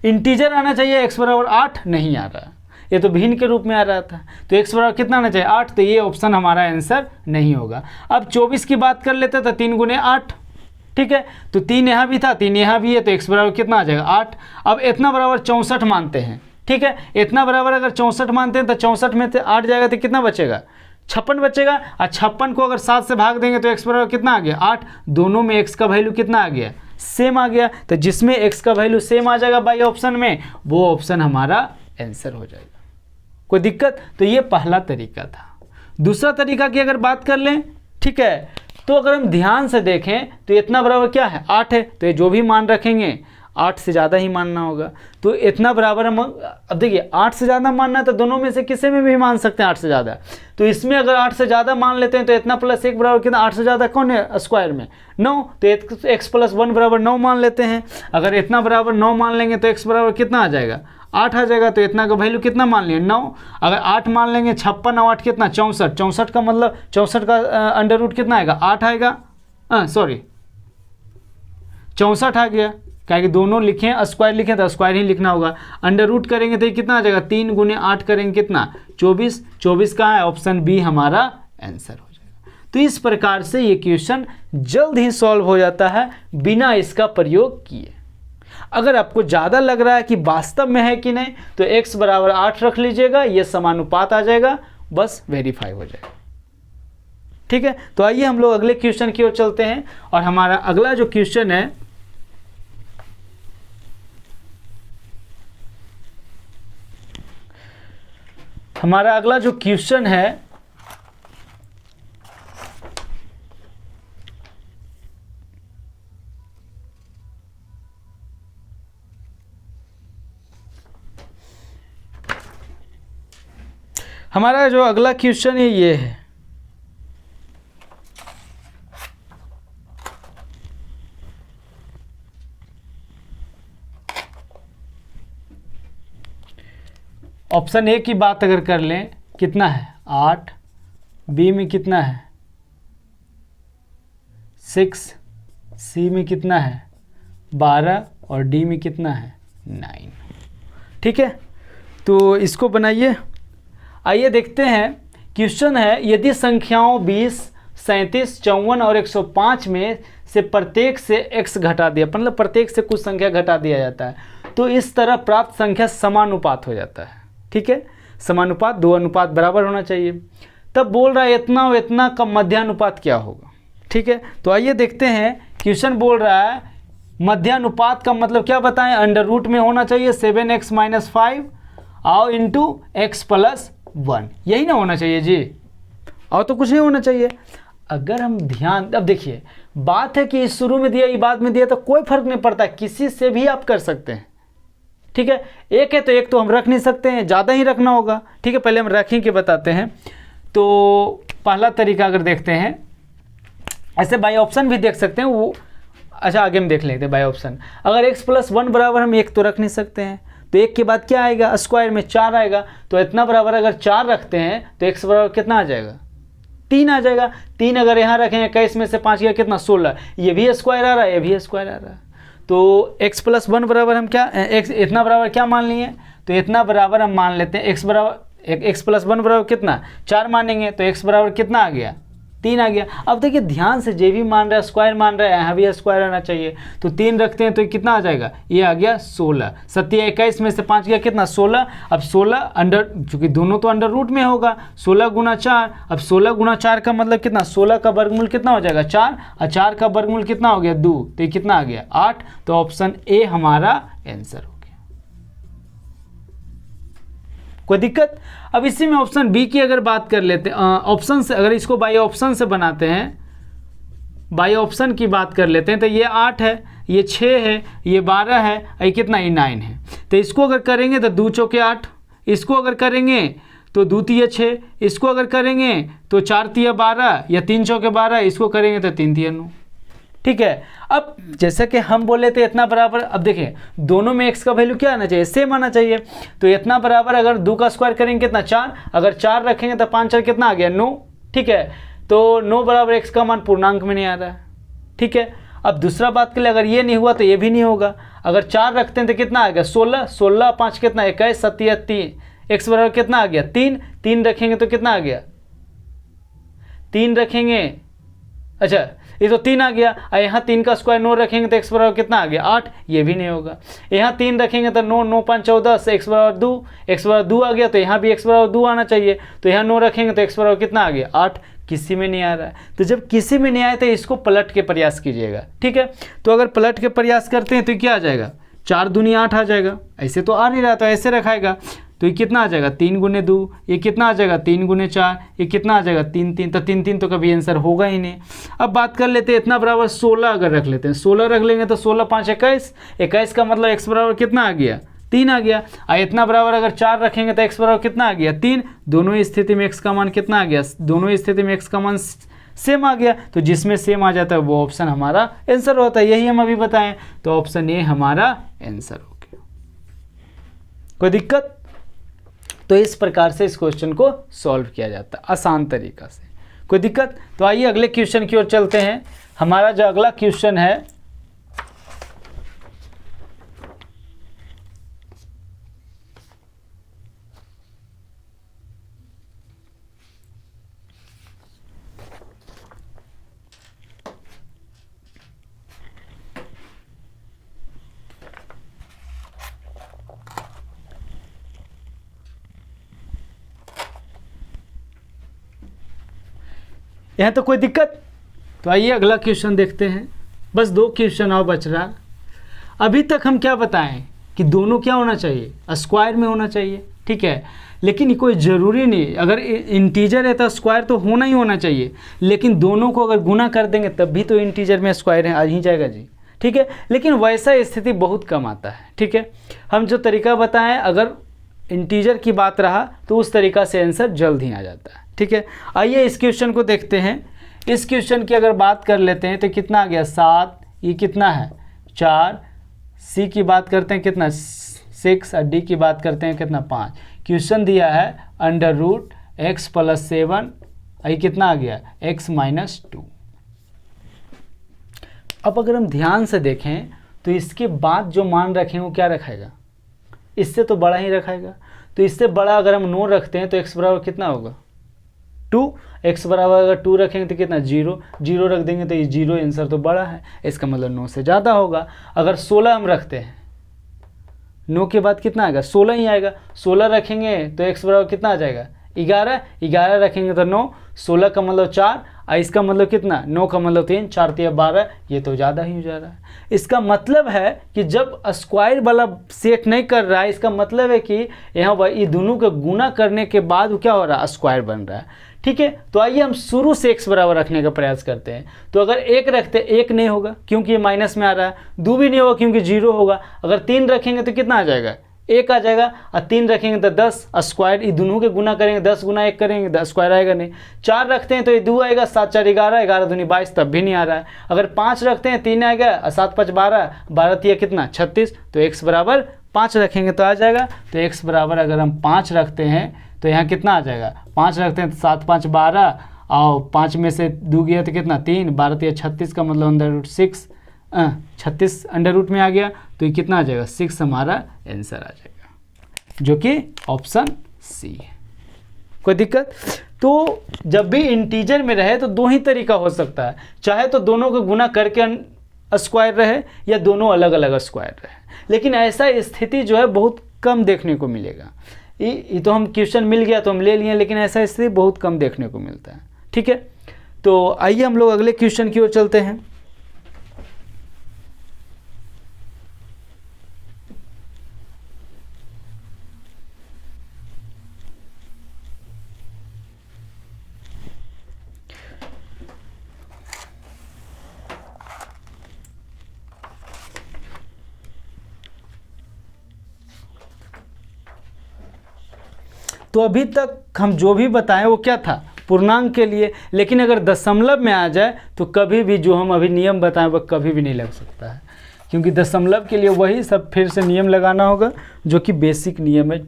इंटीजर आना चाहिए, x बराबर 8 नहीं आ रहा, ये तो भिन्न के रूप में आ रहा था। तो x बराबर कितना आना चाहिए, 8, तो ये ऑप्शन हमारा आंसर नहीं होगा। अब 24 की बात कर लेते हैं तो 3 गुने 8, ठीक है, तो 3 यहाँ भी था, 3 यहाँ भी है, तो x बराबर कितना आ जाएगा, 8। अब इतना बराबर 64 मानते हैं, ठीक है, इतना बराबर अगर 64 मानते हैं तो 64 में से 8 जाएगा तो कितना बचेगा, 56 बचेगा। और 56 को अगर 7 से भाग देंगे तो x बराबर कितना आ गया, 8। दोनों में x का वैल्यू कितना आ गया, सेम आ गया। तो जिसमें x का वैल्यू सेम आ जाएगा बाई ऑप्शन में, वो ऑप्शन हमारा आंसर हो जाएगा। कोई दिक्कत? तो ये पहला तरीका था। दूसरा तरीका की अगर बात कर लें, ठीक है, तो अगर हम ध्यान से देखें तो इतना बराबर क्या है, 8 है, तो ये जो भी मान रखेंगे 8 से ज़्यादा ही मानना होगा। तो इतना बराबर हम, अब देखिए 8 से ज़्यादा मानना है तो दोनों में से किसी में भी मान सकते हैं 8 से ज़्यादा। तो इसमें अगर 8 से ज़्यादा मान लेते हैं तो इतना प्लस 1 बराबर कितना, 8 से ज़्यादा कौन है स्क्वायर में, 9, तो x प्लस 1 बराबर 9 मान लेते हैं। अगर इतना बराबर 9 मान लेंगे तो x बराबर कितना आ जाएगा, 8 आ जाएगा। तो इतना का वैल्यू कितना मान लिए, 9। अगर 8 मान लेंगे, 56 और 8 कितना, 64, 64 का मतलब 64 का अंडर रूट कितना आएगा, 8 आएगा, सॉरी 64 आ गया, क्या कि दोनों लिखें स्क्वायर लिखें तो स्क्वायर ही लिखना होगा। अंडर रूट करेंगे तो ये कितना आ जाएगा, 3 गुने 8 करेंगे कितना, 24। 24 कहाँ है, ऑप्शन बी हमारा आंसर हो जाएगा। तो इस प्रकार से ये क्वेश्चन जल्द ही सॉल्व हो जाता है बिना इसका प्रयोग किए। अगर आपको ज़्यादा लग रहा है कि वास्तव में है कि नहीं, तो x बराबर 8 रख लीजिएगा, ये समानुपात आ जाएगा, बस वेरीफाई हो जाएगा। ठीक है, तो आइए हम लोग अगले क्वेश्चन की ओर चलते हैं। और हमारा अगला जो क्वेश्चन है, हमारा अगला जो क्वेश्चन है हमारा जो अगला क्वेश्चन है ये है, ऑप्शन ए की बात अगर कर लें, कितना है 8, बी में कितना है 6, सी में कितना है 12 और डी में कितना है 9। ठीक है, तो इसको बनाइए। आइए देखते हैं, क्वेश्चन है यदि संख्याओं 20, 37, 54 और 105 में से प्रत्येक से x घटा दिया, मतलब प्रत्येक से कुछ संख्या घटा दिया जाता है, तो इस तरह प्राप्त संख्या समानुपात हो जाता है। ठीक है, समानुपात 2 अनुपात बराबर होना चाहिए। तब बोल रहा है इतना और इतना का मध्यानुपात क्या होगा। ठीक है, तो आइए देखते हैं, क्वेश्चन बोल रहा है मध्यानुपात का मतलब क्या बताएं, अंडर रूट में होना चाहिए 7x - 5 और इंटू x + 1, यही ना होना चाहिए जी, और तो कुछ नहीं होना चाहिए। अगर हम ध्यान, अब देखिए बात है कि शुरू में दिया, बाद में दिया, तो कोई फर्क नहीं पड़ता, किसी से भी आप कर सकते हैं। ठीक है, एक है तो एक तो हम रख नहीं सकते हैं, ज़्यादा ही रखना होगा। ठीक है, पहले हम रखें के बताते हैं। तो पहला तरीका अगर देखते हैं, ऐसे बाई ऑप्शन भी देख सकते हैं वो, अच्छा आगे हम देख लेते हैं बाई ऑप्शन। अगर x + 1 बराबर हम 1 तो रख नहीं सकते हैं, तो 1 के बाद क्या आएगा, स्क्वायर में 4 आएगा। तो इतना बराबर अगर 4 रखते हैं तो x बराबर कितना आ जाएगा, 3 आ जाएगा। 3 अगर यहाँ रखें, 21 में से 5 गया कितना 16, ये भी स्क्वायर आ रहा है, ये भी स्क्वायर आ रहा है। तो x + 1 बराबर हम क्या, x इतना बराबर क्या मान लिए, तो इतना बराबर हम मान लेते हैं x + 1 बराबर कितना 4 मानेंगे, तो x बराबर कितना आ गया 3 आ गया। अब देखिए ध्यान से, जे भी मान रहा है स्क्वायर मान रहा है, यहाँ भी स्क्वायर आना चाहिए। तो 3 रखते हैं तो कितना आ जाएगा, ये आ गया 16। 7 या 21 में से 5 गया कितना 16। अब 16 अंडर, चूँकि दोनों तो अंडर रूट में होगा, 16 × 4। अब 16 × 4 का मतलब कितना, 16 का वर्गमूल कितना हो जाएगा 4, और 4 का वर्गमूल कितना हो गया 2, तो ये कितना आ गया 8। तो ऑप्शन ए हमारा आंसर हो गया। कोई दिक्कत? अब इसी में ऑप्शन बी की अगर बात कर लेते हैं, ऑप्शन से अगर इसको बाई ऑप्शन से बनाते हैं, बाई ऑप्शन की बात कर लेते हैं, तो ये 8 है, ये 6 है, ये 12 है, ये कितना, ये 9 है। तो इसको अगर करेंगे तो 2 चौके 8, इसको अगर करेंगे तो 2 तिया 6, इसको अगर करेंगे तो 4 तिया 12, या 3 चौके 12, इसको करेंगे तो 3 तिया 9। ठीक है। अब जैसा कि हम बोले थे इतना बराबर, अब देखिए दोनों में x का वैल्यू क्या आना चाहिए, सेम आना चाहिए। तो इतना बराबर अगर 2 का स्क्वायर करेंगे कितना 4, अगर 4 रखेंगे तो 5 4 कितना आ गया 9, ठीक है। तो 9 बराबर x का मान पूर्णांक में नहीं आ रहा है, ठीक है। अब दूसरा बात के लिए अगर ये नहीं हुआ तो ये भी नहीं होगा। अगर 4 रखते हैं तो कितना आ गया 16, 16 5 कितना 21 7 3, x बराबर कितना आ गया 3, 3 रखेंगे तो कितना आ गया 3 रखेंगे, अच्छा ये तो 3 आ गया। यहाँ 3 का स्क्वायर 9 रखेंगे तो x बराबर कितना आ गया 8, ये भी नहीं होगा। यहाँ 3 रखेंगे तो 9 9 5 14, x बराबर 2, x बराबर 2 आ गया, तो यहाँ भी x बराबर 2 आना चाहिए। तो यहाँ 9 रखेंगे तो x बराबर कितना आ गया 8, किसी में नहीं आ रहा है। तो जब किसी में नहीं आए तो इसको पलट के प्रयास कीजिएगा, ठीक है। तो अगर पलट के प्रयास करते हैं तो क्या आ जाएगा 4 दूनी 8 आ जाएगा, ऐसे तो आ नहीं रहा तो ऐसे रखाएगा। तो ये कितना आ जाएगा 3 गुने 2, ये कितना आ जाएगा 3 गुने 4, ये कितना आ जाएगा 3 3, तो 3 3 तो कभी आंसर होगा ही नहीं। अब बात कर लेते हैं इतना बराबर 16 अगर रख लेते हैं, 16 रख लेंगे तो 16 5 21, 21 का मतलब x बराबर कितना आ गया 3 आ गया। इतना बराबर अगर 4 रखेंगे तो x बराबर कितना आ गया 3, दोनों ही स्थिति में x का मान कितना आ गया, दोनों ही स्थिति में x का मान सेम आ गया। तो जिसमें सेम आ जाता है वो ऑप्शन हमारा आंसर होता है, यही हम अभी बताएं। तो ऑप्शन ए हमारा आंसर हो गया। कोई दिक्कत? तो इस प्रकार से इस क्वेश्चन को सॉल्व किया जाता है आसान तरीका से। कोई दिक्कत? तो आइए अगले क्वेश्चन की ओर चलते हैं। हमारा जो अगला क्वेश्चन है यहाँ तो कोई दिक्कत? तो आइए अगला क्वेश्चन देखते हैं। बस 2 क्वेश्चन और बच रहा। अभी तक हम क्या बताएं कि दोनों क्या होना चाहिए, स्क्वायर में होना चाहिए, ठीक है। लेकिन कोई ज़रूरी नहीं, अगर इंटीजर है तो स्क्वायर तो होना ही होना चाहिए, लेकिन दोनों को अगर गुना कर देंगे तब भी तो इंटीजर में स्क्वायर है आ ही जाएगा जी, ठीक है। लेकिन वैसा स्थिति बहुत कम आता है, ठीक है। हम जो तरीका बताएं अगर इंटीजर की बात रहा तो उस तरीका से आंसर जल्द ही आ जाता है, ठीक है। आइए इस क्वेश्चन को देखते हैं। इस क्वेश्चन की अगर बात कर लेते हैं तो कितना आ गया 7, ये कितना है 4, सी की बात करते हैं कितना 6 और डी की बात करते हैं कितना 5। क्वेश्चन दिया है √x + 7, ये कितना आ गया x - 2। अब अगर हम ध्यान से देखें तो इसके बाद जो मान रखें वो क्या रखेगा, इससे तो बड़ा ही रखेगा। तो इससे बड़ा अगर हम 9 रखते हैं तो x बराबर कितना होगा 2, x बराबर अगर 2 रखेंगे तो कितना 0, 0 रख देंगे तो ये 0 आंसर तो बड़ा है, इसका मतलब 9 से ज़्यादा होगा। अगर 16 हम रखते हैं, 9 के बाद कितना आएगा 16 ही आएगा, 16 रखेंगे तो x बराबर कितना आ जाएगा 11, 11 रखेंगे तो 9, 16 का मतलब 4, और इसका मतलब कितना 9 का मतलब 3, 4 3 12, ये तो ज़्यादा ही हो जा रहा है। इसका मतलब है कि जब स्क्वायर वाला सेट नहीं कर रहा है, इसका मतलब है कि यहाँ ये दोनों का गुना करने के बाद क्या हो रहा है स्क्वायर बन रहा है, ठीक है। तो आइए हम शुरू से x बराबर रखने का प्रयास करते हैं। तो अगर 1 रखते 1 नहीं होगा क्योंकि ये माइनस में आ रहा है, 2 भी नहीं होगा क्योंकि 0 होगा। अगर 3 रखेंगे तो कितना आ जाएगा 1 आ जाएगा, और 3 rखेंगे तो 10, स्क्वायर ये दोनों के गुना करेंगे 10 गुना 1 करेंगे 10 स्क्वायर आएगा नहीं। 4 रखते हैं तो ये 2 आएगा, 7 4 11, 11 दूनी 22, तब भी नहीं आ रहा है। अगर 5 रखते हैं 3 आएगा, 7 5 12, 12 3 कितना 36, तो x बराबर 5 रखेंगे तो आ जाएगा। तो x बराबर अगर हम 5 रखते हैं तो यहाँ कितना आ जाएगा 5 रखते हैं तो 7 5 12, और 5 में से 2 गया तो कितना 3, 12 3 36 का मतलब √6, 36 अंडर रूट में आ गया, तो ये कितना आ जाएगा 6 हमारा आंसर आ जाएगा, जो कि ऑप्शन सी है। कोई दिक्कत? तो जब भी इंटीजर में रहे तो 2 ही तरीका हो सकता है, चाहे तो दोनों को गुना करके स्क्वायर रहे या दोनों अलग अलग स्क्वायर रहे। लेकिन ऐसा स्थिति जो है बहुत कम देखने को मिलेगा। ये तो हम क्वेश्चन मिल गया तो हम ले लिए, लेकिन ऐसा स्थिति बहुत कम देखने को मिलता है, ठीक है। तो आइए हम लोग अगले क्वेश्चन की ओर चलते हैं। तो अभी तक हम जो भी बताएं वो क्या था, पूर्णांक के लिए। लेकिन अगर दशमलव में आ जाए तो कभी भी जो हम अभी नियम बताएं वह कभी भी नहीं लग सकता है, क्योंकि दशमलव के लिए वही सब फिर से नियम लगाना होगा जो कि बेसिक नियम है,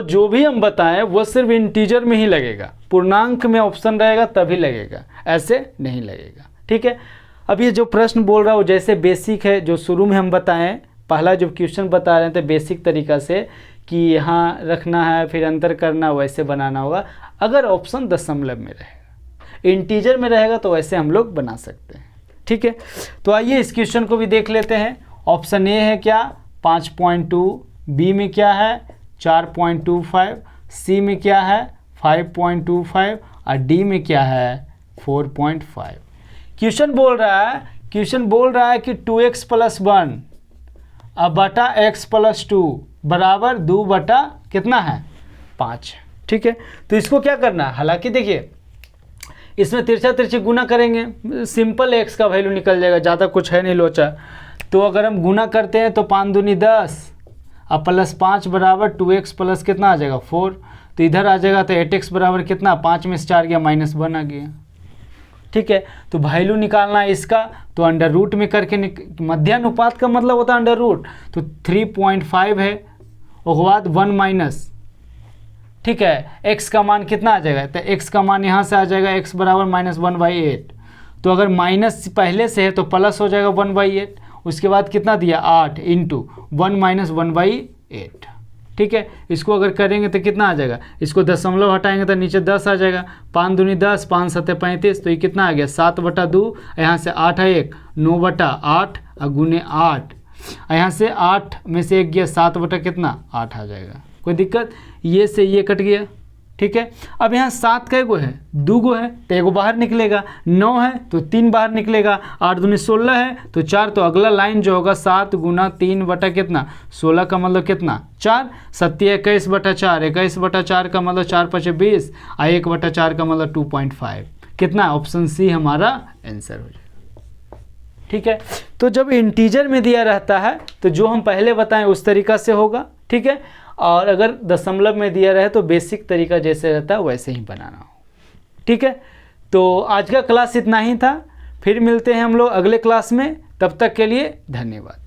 जो भी हम बताएं वो सिर्फ इंटीजर में ही लगेगा, पूर्णांक में ऑप्शन रहेगा तभी लगेगा, ऐसे नहीं लगेगा। ठीक है, अब ये जो प्रश्न बोल रहा हूँ जैसे बेसिक है, जो शुरू में हम बताएं, पहला जो क्वेश्चन बता रहे थे बेसिक तरीका से कि यहाँ रखना है फिर अंतर करना, वैसे बनाना होगा। अगर ऑप्शन दशमलव में रहेगा, इंटीजर में रहेगा तो वैसे हम लोग बना सकते हैं। ठीक है, तो आइए इस क्वेश्चन को भी देख लेते हैं। ऑप्शन ए है क्या 5.2, बी में क्या है 4.25, सी में क्या है 5.25 और डी में क्या है 4.5। क्वेश्चन बोल रहा है कि 2x + 1 अब बटा x + 2 बराबर 2 बटा कितना है 5। ठीक है, तो इसको क्या करना है, हालांकि देखिए इसमें तिरछा तिरछी गुना करेंगे, सिंपल x का वैल्यू निकल जाएगा, ज़्यादा कुछ है नहीं लोचा। तो अगर हम गुना करते हैं तो 5 दूनी 10 अब +5 बराबर 2x प्लस कितना आ जाएगा 4, तो इधर आ जाएगा तो 8x बराबर कितना, 5 में से 4 गया -1 आ गया। ठीक है, तो वैल्यू निकालना है इसका, तो अंडर रूट में करके मध्यानुपात का मतलब होता है अंडर रूट, तो 3.5 है और बाद 1 माइनस। ठीक है, x का मान कितना आ जाएगा, तो x का मान यहाँ से आ जाएगा x बराबर -1/8। तो अगर माइनस पहले से है तो प्लस हो जाएगा 1/8, उसके बाद कितना दिया 8 इंटू 1 - 1/8। ठीक है, इसको अगर करेंगे तो कितना आ जाएगा, इसको दशमलव हटाएंगे तो नीचे 10 आ जाएगा, 5 दूनी 10 5 7 35, तो ये कितना आ गया 7/2, यहाँ से 8 है 1 9/8 और गुने 8, यहाँ से 8 में से 1 गया 7 कितना 8 आ जाएगा। कोई दिक्कत, ये से ये कट गया। ठीक है, अब यहाँ 7 का एगो है 2 गो है तो एगो बाहर निकलेगा, 9 है तो 3 बाहर निकलेगा, 8 दूनी 16 है तो 4, तो अगला लाइन जो होगा 7 गुना 3 बटा कितना 16 का मतलब कितना 4, 7 21/4, 21/4 का मतलब 4 × 5 = 20 और 1/4 का मतलब 2.5, कितना ऑप्शन सी हमारा आंसर हो जाएगा। ठीक है, तो जब इंटीजर में दिया रहता है तो जो हम पहले बताएं उस तरीका से होगा। ठीक है, और अगर दशमलव में दिया रहे तो बेसिक तरीका जैसे रहता है वैसे ही बनाना हो। ठीक है, तो आज का क्लास इतना ही था, फिर मिलते हैं हम लोग अगले क्लास में, तब तक के लिए धन्यवाद।